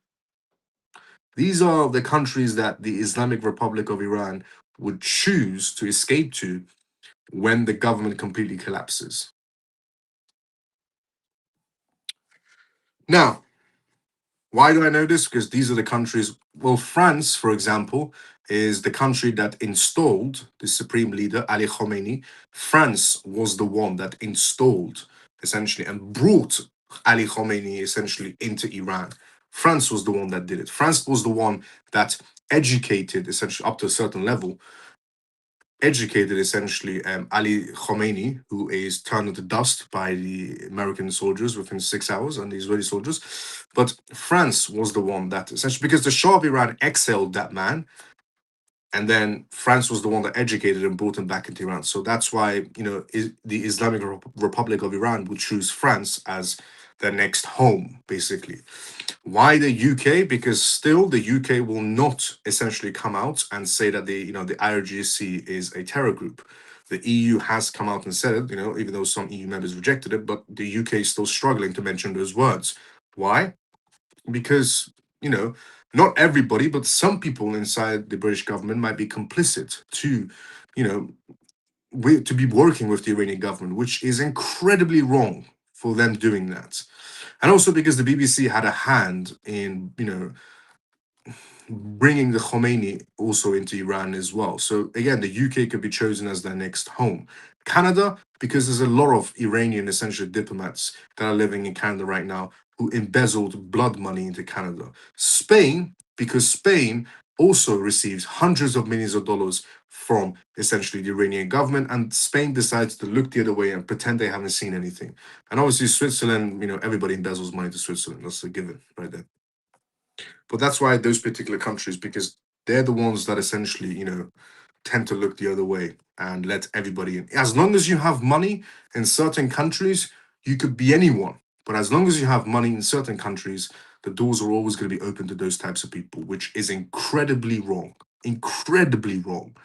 These are the countries that the Islamic Republic of Iran would choose to escape to when the government completely collapses. Now, why do I know this? Because these are the countries. Well, France, for example, is the country that installed the supreme leader, Ali Khamenei. France was the one that installed, essentially, and brought Ali Khamenei, essentially, into Iran. France was the one that did it. France was the one that educated, essentially, up to a certain level, educated essentially Ali Khamenei, who is turned into dust by the American soldiers within 6 hours, and the Israeli soldiers. But France was the one that essentially, because the Shah of Iran exiled that man, and then France was the one that educated and brought him back into Iran. So that's why the Islamic Republic of Iran would choose France as their next home, basically. Why the UK? Because still the UK will not essentially come out and say that the IRGC is a terror group. The EU has come out and said it, even though some EU members rejected it, but the UK is still struggling to mention those words. Why? Because, not everybody, but some people inside the British government might be complicit to, you know, to be working with the Iranian government, which is incredibly wrong for them doing that. And also because the BBC had a hand in, bringing the Khomeini also into Iran as well. So again, the UK could be chosen as their next home. Canada, because there's a lot of Iranian essential diplomats that are living in Canada right now who embezzled blood money into Canada. Spain, because Spain also receives hundreds of millions of dollars from essentially the Iranian government, and Spain decides to look the other way and pretend they haven't seen anything. And obviously Switzerland, everybody embezzles money to Switzerland. That's a given right there. But that's why those particular countries, because they're the ones that essentially, tend to look the other way and let everybody in. As long as you have money in certain countries, you could be anyone. But as long as you have money in certain countries, the doors are always going to be open to those types of people, which is incredibly wrong. Incredibly wrong.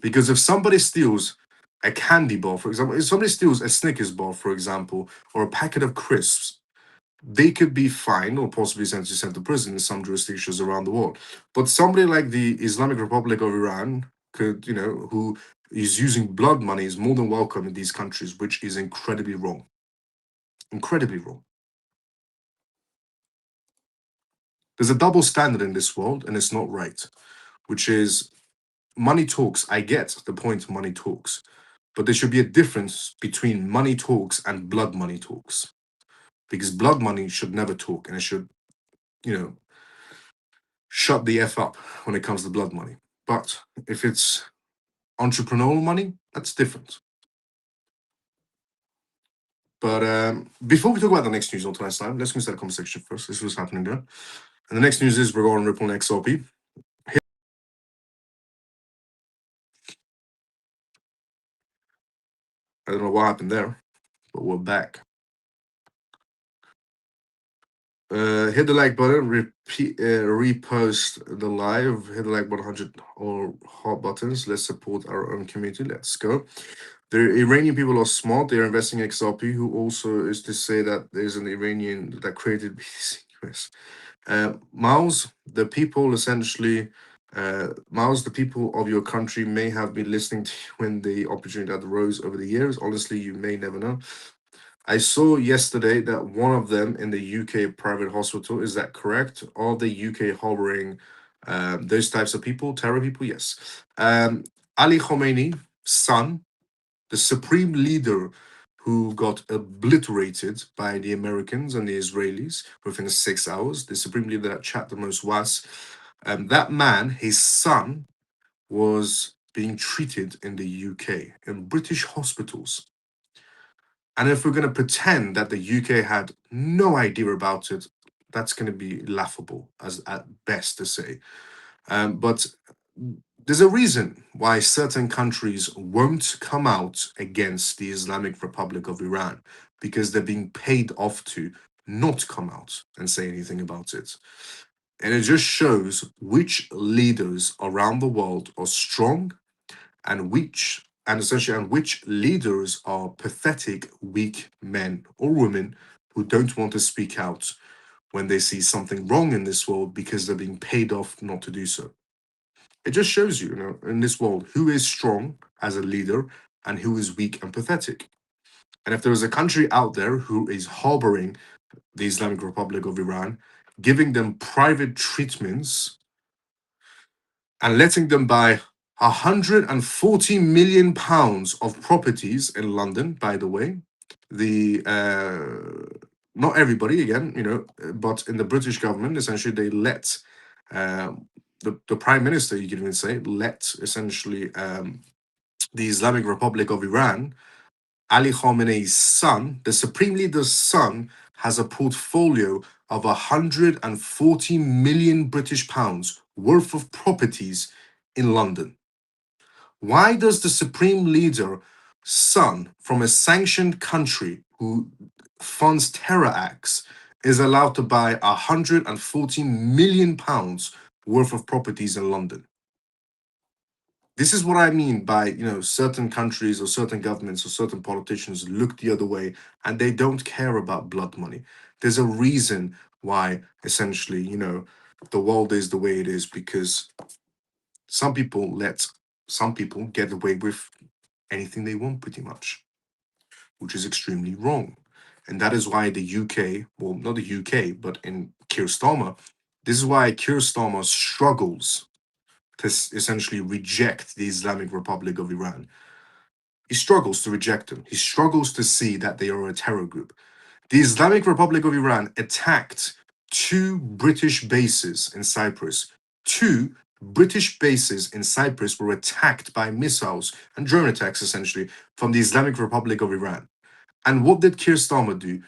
Because if somebody steals a candy bar, for example, if somebody steals a Snickers bar, for example, or a packet of crisps, they could be fined or possibly sent to prison in some jurisdictions around the world. But somebody like the Islamic Republic of Iran could, who is using blood money is more than welcome in these countries, which is incredibly wrong. Incredibly wrong. There's a double standard in this world, and it's not right, which is money talks. I get the point, money talks, but there should be a difference between money talks and blood money talks, because blood money should never talk, and it should, shut the F up when it comes to blood money. But if it's entrepreneurial money, that's different. But before we talk about the next news on tonight's time, let's go inside the comment section first. This is what's happening there. And the next news is regarding Ripple and XRP. I don't know what happened there, but we're back. Hit the like button, repost the live, hit the like 100 or heart buttons. Let's support our own community. Let's go. The Iranian people are smart. They're investing in XRP, who also is to say that there's an Iranian that created BTC. Miles, the people essentially, Miles, the people of your country may have been listening to you when the opportunity that arose over the years. Honestly, you may never know. I saw yesterday that one of them in the UK private hospital. Is that correct? Are the UK harboring those types of people, terror people? Yes. Ali Khomeini's son, the supreme leader who got obliterated by the Americans and the Israelis within 6 hours, the supreme leader that chat the most was, that man, his son, was being treated in the UK in British hospitals. And if we're going to pretend that the UK had no idea about it, that's going to be laughable, as at best to say. But there's a reason why certain countries won't come out against the Islamic Republic of Iran, because they're being paid off to not come out and say anything about it. And it just shows which leaders around the world are strong and which leaders are pathetic, weak men or women who don't want to speak out when they see something wrong in this world because they're being paid off not to do so. It just shows you, in this world, who is strong as a leader and who is weak and pathetic. And if there is a country out there who is harboring the Islamic Republic of Iran, giving them private treatments and letting them buy 140 million pounds of properties in London, by the way, the not everybody again, but in the British government, essentially they let the prime minister, you can even say, let essentially the Islamic Republic of Iran, Ali Khamenei's son, the supreme leader's son, has a portfolio of 140 million British pounds worth of properties in London. Why does the supreme leader son from a sanctioned country who funds terror acts is allowed to buy £114 million worth of properties in London. This is what I mean by, certain countries or certain governments or certain politicians look the other way and they don't care about blood money. There's a reason why, essentially, the world is the way it is because some people let some people get away with anything they want, pretty much, which is extremely wrong. And that is why the UK, well, not the UK, but in Keir Starmer, this is why Keir Starmer struggles to essentially reject the Islamic Republic of Iran. He struggles to reject them. He struggles to see that they are a terror group. The Islamic Republic of Iran attacked two British bases in Cyprus. Two British bases in Cyprus were attacked by missiles and drone attacks, essentially, from the Islamic Republic of Iran. And what did Keir Starmer do?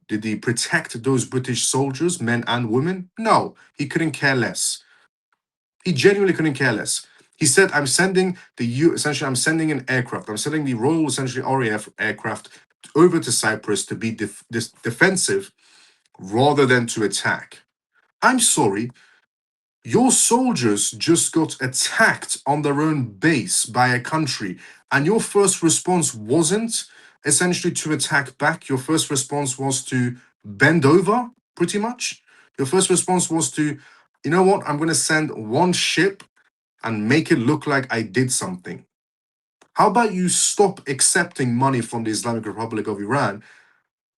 Did he protect those British soldiers, men and women? No, he couldn't care less. He genuinely couldn't care less. He said, I'm sending I'm sending an aircraft. I'm sending the Royal, essentially, RAF aircraft over to Cyprus to be defensive rather than to attack. I'm sorry, your soldiers just got attacked on their own base by a country, and your first response wasn't essentially to attack back. Your first response was to bend over, pretty much. Your first response was to, you know what, I'm going to send one ship and make it look like I did something. How about you stop accepting money from the Islamic Republic of Iran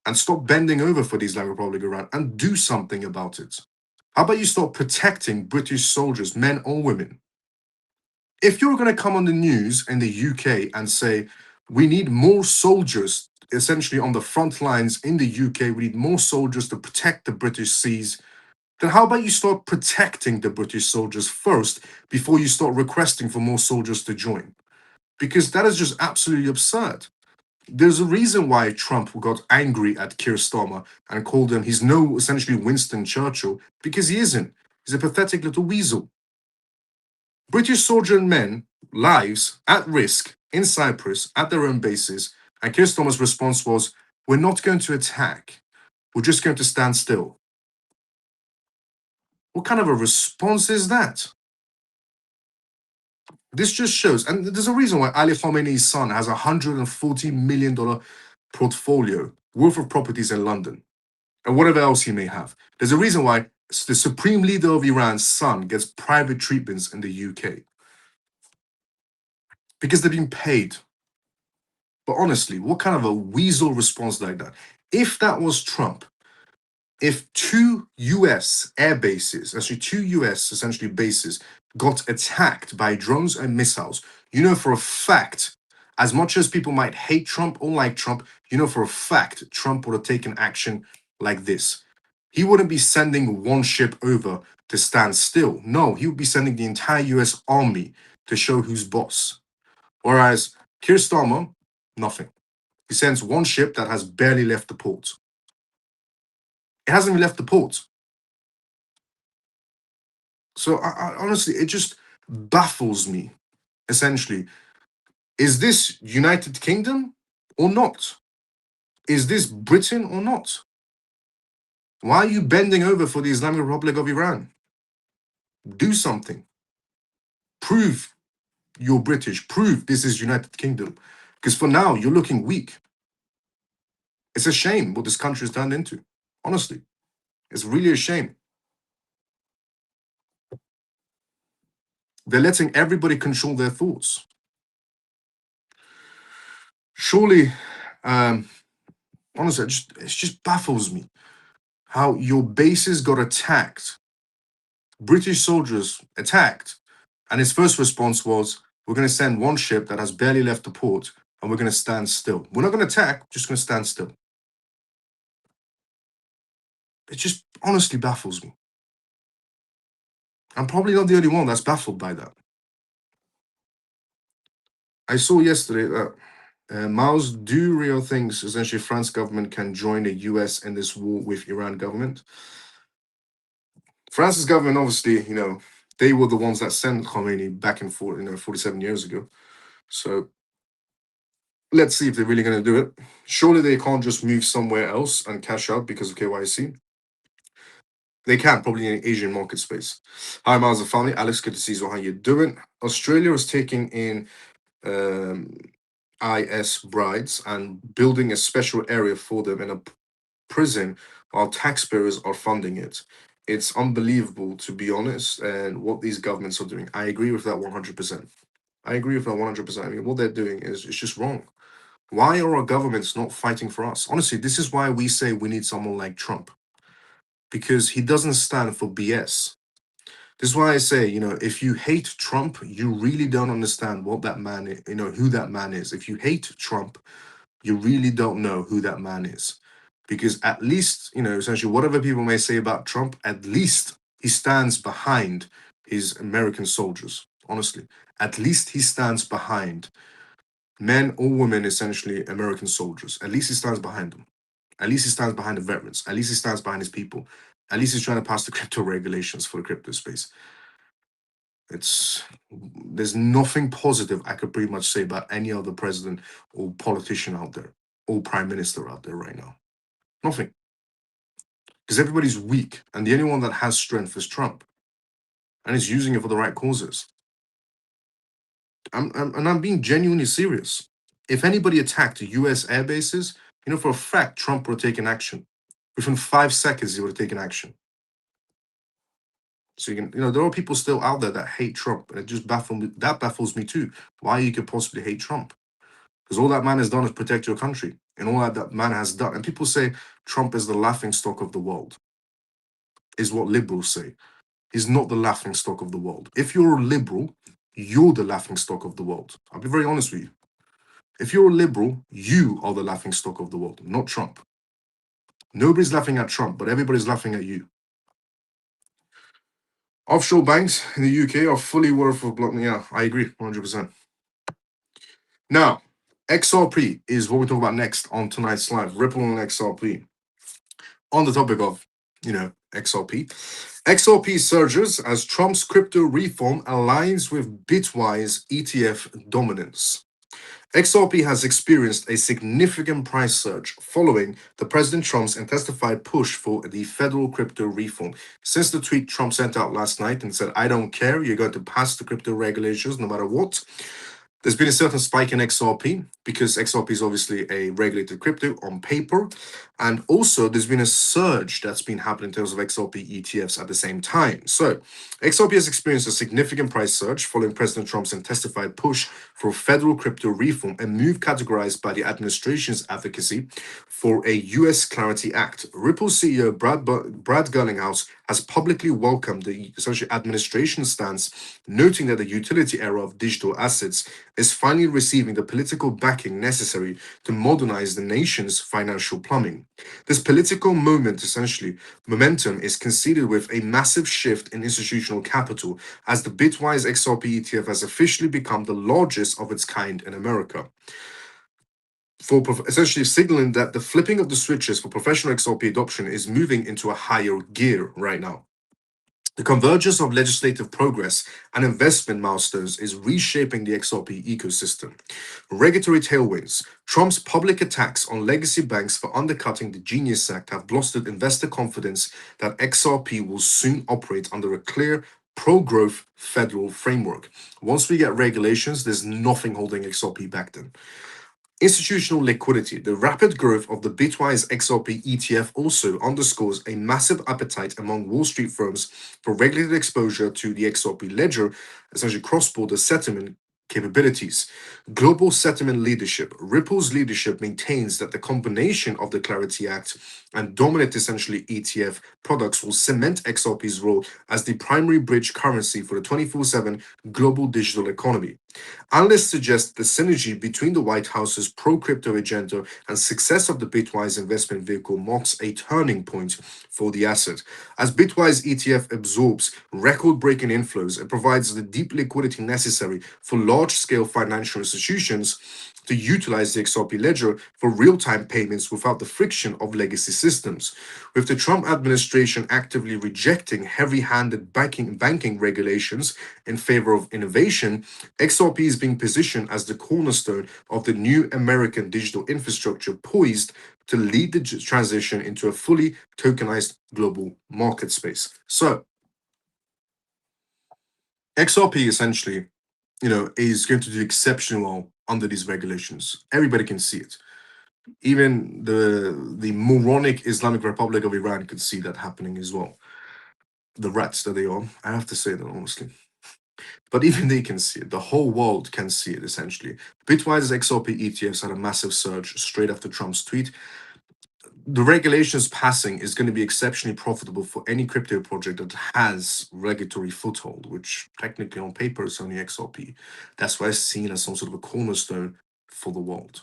and stop bending over for the Islamic Republic of Iran and do something about it? How about you start protecting British soldiers, men or women? If you're going to come on the news in the UK and say, we need more soldiers essentially on the front lines in the UK, we need more soldiers to protect the British seas, then how about you start protecting the British soldiers first before you start requesting for more soldiers to join? Because that is just absolutely absurd. There's a reason why Trump got angry at Keir Starmer and called him, he's no essentially Winston Churchill, because he isn't. He's a pathetic little weasel. British soldier and men, lives at risk in Cyprus at their own bases, and Keir Starmer's response was, we're not going to attack, we're just going to stand still. What kind of a response is that? This just shows, and there's a reason why Ali Khamenei's son has a $140 million portfolio worth of properties in London and whatever else he may have. There's a reason why the supreme leader of Iran's son gets private treatments in the UK because they're being paid. But honestly, what kind of a weasel response like that? If that was Trump, if two US air bases, actually two US essentially bases, got attacked by drones and missiles, you know for a fact, as much as people might hate Trump or like Trump, you know for a fact Trump would have taken action like this. He wouldn't be sending one ship over to stand still. No, he would be sending the entire US army to show who's boss. Whereas Keir Starmer, nothing. He sends one ship that has barely left the port. It hasn't even left the port. So honestly, it just baffles me. Essentially, is this United Kingdom or not? Is this Britain or not? Why are you bending over for the Islamic Republic of Iran? Do something. Prove you're British. Prove this is United Kingdom. Because for now, you're looking weak. It's a shame what this country has turned into. Honestly, it's really a shame. They're letting everybody control their thoughts. Surely, honestly, it just baffles me how your bases got attacked. British soldiers attacked, and his first response was, we're going to send one ship that has barely left the port, and we're going to stand still. We're not going to attack, just going to stand still. It just honestly baffles me. I'm probably not the only one that's baffled by that. I saw yesterday that Miles, do real things. Essentially, France government can join the US in this war with Iran government. France's government, obviously, they were the ones that sent Khomeini back and forth, 47 years ago. So Let's see if they're really going to do it. Surely they can't just move somewhere else and cash out because of KYC. They can, probably in Asian market space. Hi, Miles and family. Alex, good to see you. How you doing? Australia is taking in um, IS brides and building a special area for them in a prison while taxpayers are funding it. It's unbelievable, to be honest, and what these governments are doing. I agree with that 100%. I agree with that 100%. I mean, what they're doing is it's just wrong. Why are our governments not fighting for us? Honestly, this is why we say we need someone like Trump, because he doesn't stand for BS. This is why I say, if you hate Trump, you really don't understand what that man is, who that man is. If you hate Trump, you really don't know who that man is. Because at least, essentially, whatever people may say about Trump, at least he stands behind his American soldiers. Honestly, at least he stands behind men or women, essentially American soldiers. At least he stands behind them. At least he stands behind the veterans. At least he stands behind his people. At least he's trying to pass the crypto regulations for the crypto space. There's nothing positive I could pretty much say about any other president or politician out there or prime minister out there right now. Nothing. Because everybody's weak, and the only one that has strength is Trump, and he's using it for the right causes. I'm being genuinely serious. If anybody attacked U.S. air bases, for a fact, Trump would have taken action. Within 5 seconds, he would have taken action. So there are people still out there that hate Trump, and it just baffles me too. Why you could possibly hate Trump? Because all that man has done is protect your country, and all that man has done. And people say Trump is the laughing stock of the world, is what liberals say. He's not the laughing stock of the world. If you're a liberal, you're the laughing stock of the world. I'll be very honest with you. If you're a liberal, you are the laughing stock of the world, not Trump. Nobody's laughing at Trump, but everybody's laughing at you. Offshore banks in the UK are fully worth of block. Yeah, I agree, 100%. Now, XRP is what we talk about next on tonight's live. Ripple on XRP. On the topic of, XRP. XRP surges as Trump's crypto reform aligns with Bitwise ETF dominance. XRP has experienced a significant price surge following the President Trump's intensified push for the federal crypto reform. Since the tweet Trump sent out last night and said, "I don't care, you're going to pass the crypto regulations no matter what," there's been a certain spike in XRP because XRP is obviously a regulated crypto on paper. And also, there's been a surge that's been happening in terms of XRP ETFs at the same time. So, XRP has experienced a significant price surge following President Trump's intensified push for federal crypto reform, a move categorized by the administration's advocacy for a U.S. Clarity Act. Ripple CEO Brad Garlinghouse has publicly welcomed the essentially administration stance, noting that the utility era of digital assets is finally receiving the political backing necessary to modernize the nation's financial plumbing. This political momentum is conceded with a massive shift in institutional capital as the Bitwise XRP ETF has officially become the largest of its kind in America, for essentially signaling that the flipping of the switches for professional XRP adoption is moving into a higher gear right now. The convergence of legislative progress and investment milestones is reshaping the XRP ecosystem. Regulatory tailwinds. Trump's public attacks on legacy banks for undercutting the Genius Act have bolstered investor confidence that XRP will soon operate under a clear, pro-growth federal framework. Once we get regulations, there's nothing holding XRP back then. Institutional liquidity. The rapid growth of the Bitwise XRP ETF also underscores a massive appetite among Wall Street firms for regulated exposure to the XRP ledger, essentially cross-border settlement capabilities. Global settlement leadership. Ripple's leadership maintains that the combination of the Clarity Act and dominant essentially ETF products will cement XRP's role as the primary bridge currency for the 24/7 global digital economy. Analysts suggest the synergy between the White House's pro-crypto agenda and success of the Bitwise investment vehicle marks a turning point for the asset. As Bitwise ETF absorbs record-breaking inflows, it provides the deep liquidity necessary for large-scale financial institutions to utilize the XRP ledger for real-time payments without the friction of legacy systems. With the Trump administration actively rejecting heavy-handed banking regulations in favor of innovation, XRP is being positioned as the cornerstone of the new American digital infrastructure poised to lead the transition into a fully tokenized global market space. So, XRP essentially, is going to do exceptionally well under these regulations. Everybody can see it. Even the moronic Islamic Republic of Iran could see that happening as well. The rats that they are, I have to say that honestly. But even they can see it. The whole world can see it essentially. Bitwise's XRP ETFs had a massive surge straight after Trump's tweet. The regulations passing is going to be exceptionally profitable for any crypto project that has regulatory foothold, which technically on paper is only XRP. That's why it's seen as some sort of a cornerstone for the world.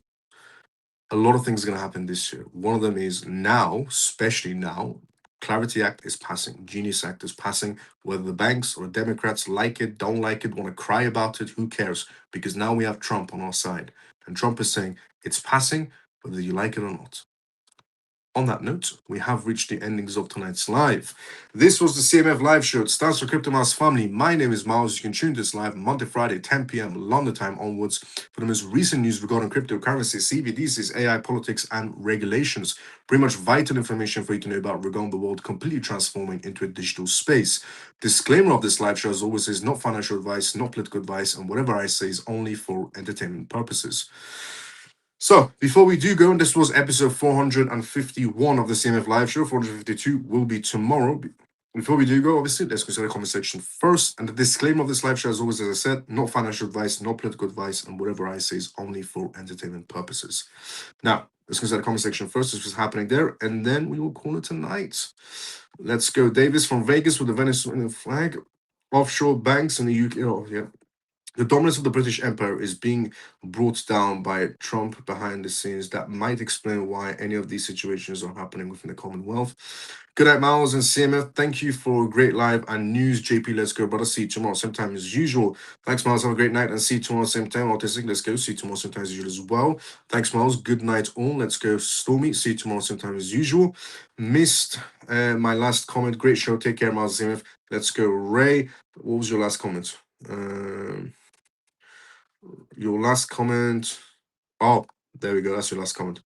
A lot of things are going to happen this year. One of them is now, especially now, Clarity Act is passing, Genius Act is passing. Whether the banks or Democrats like it, don't like it, want to cry about it, who cares? Because now we have Trump on our side. And Trump is saying it's passing, whether you like it or not. On that note, we have reached the endings of tonight's live. This was the CMF live show. It stands for Crypto Mouse Family. My name is Miles. You can tune this live Monday, Friday, 10 p.m. London time onwards for the most recent news regarding cryptocurrency, CBDCs, AI, politics, and regulations. Pretty much vital information for you to know about regarding the world completely transforming into a digital space. Disclaimer of this live show, as always, is not financial advice, not political advice, and whatever I say is only for entertainment purposes. So, before we do go, and this was episode 451 of the CMF Live Show, 452 will be tomorrow. Before we do go, obviously, let's consider the comment section first. And the disclaimer of this live show, as always, as I said, not financial advice, not political advice, and whatever I say is only for entertainment purposes. Now, let's consider the comment section first, this was happening there, and then we will call it tonight. Let's go. Davis from Vegas with the Venezuelan flag. Offshore banks in the UK. Oh, yeah. The dominance of the British Empire is being brought down by Trump behind the scenes. That might explain why any of these situations are happening within the Commonwealth. Good night, Miles and CMF. Thank you for a great live and news. JP, let's go, brother. See you tomorrow, same time as usual. Thanks, Miles. Have a great night and see you tomorrow, same time. Autistic, let's go. See you tomorrow, same time as usual as well. Thanks, Miles. Good night, all. Let's go, Stormy. See you tomorrow, same time as usual. Missed my last comment. Great show. Take care, Miles, CMF. Let's go, Ray. What was your last comment? Your last comment. Oh, there we go. That's your last comment.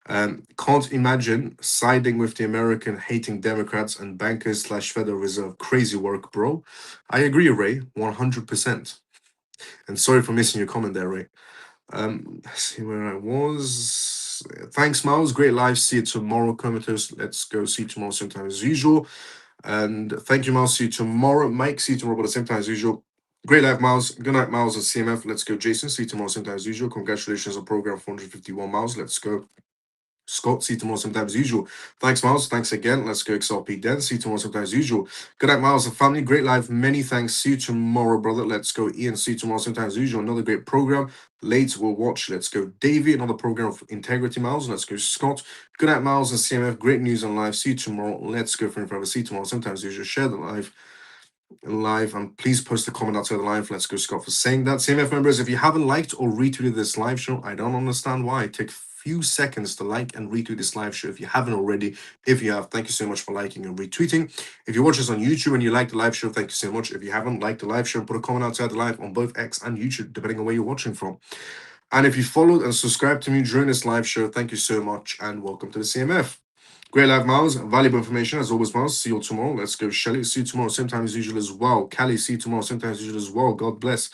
Can't imagine siding with the American hating Democrats and bankers / Federal Reserve. Crazy work, bro. I agree, Ray, 100%. And sorry for missing your comment there, Ray. Let's see where I was. Thanks, Miles. Great live. See you tomorrow, Comatose. Let's go see you tomorrow, same time as usual. And thank you, Miles. See you tomorrow. Mike, see you tomorrow, but at the same time as usual. Great live, Miles. Good night, Miles and CMF. Let's go, Jason. See you tomorrow, same time as usual. Congratulations on program 451, Miles. Let's go. Scott, see you tomorrow, same time as usual. Thanks, Miles. Thanks again. Let's go, XRP Den. See you tomorrow, same time as usual. Good night, Miles and family. Great live. Many thanks. See you tomorrow, brother. Let's go, Ian. See you tomorrow, same time as usual. Another great program. Late we'll watch. Let's go, Davey. Another program of integrity, Miles. Let's go, Scott. Good night, Miles and CMF. Great news on live. See you tomorrow. Let's go, friend forever. See you tomorrow, same time as usual. Share the live and please post a comment outside the live. Let's go, Scott, for saying that. CMF members, if you haven't liked or retweeted this live show, I don't understand why. Take few seconds to like and retweet this live show if you haven't already. If you have, thank you so much for liking and retweeting. If you watch us on YouTube and you like the live show, thank you so much. If you haven't liked the live show, put a comment outside the live on both X and YouTube, depending on where you're watching from. And if you followed and subscribed to me during this live show, thank you so much and welcome to the CMF. Great live, Miles. Valuable information as always, Miles. See you tomorrow. Let's go, Shelly. See you tomorrow, same time as usual as well. Callie, see you tomorrow, same time as usual as well. God bless.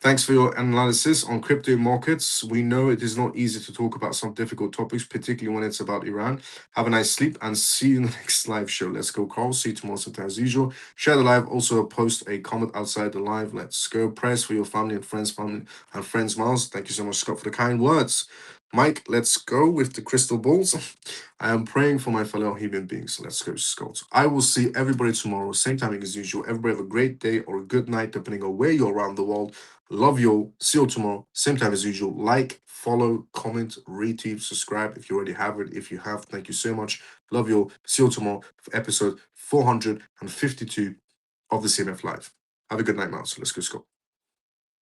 Thanks for your analysis on crypto markets. We know it is not easy to talk about some difficult topics, particularly when it's about Iran. Have a nice sleep and see you in the next live show. Let's go, Carl. See you tomorrow, same time as usual. Share the live. Also, post a comment outside the live. Let's go. Prayers for your family and friends, Miles. Thank you so much, Scott, for the kind words. Mike, let's go with the crystal balls. I am praying for my fellow human beings. Let's go, Scott. I will see everybody tomorrow, same timing as usual. Everybody have a great day or a good night, depending on where you're around the world. Love you all. See you tomorrow, same time as usual. Like, follow, comment, retweet, subscribe if you already have it. If you have, thank you so much. Love you all. See you tomorrow for episode 452 of the CMF Live. Have a good night, Miles. Let's go, Scott.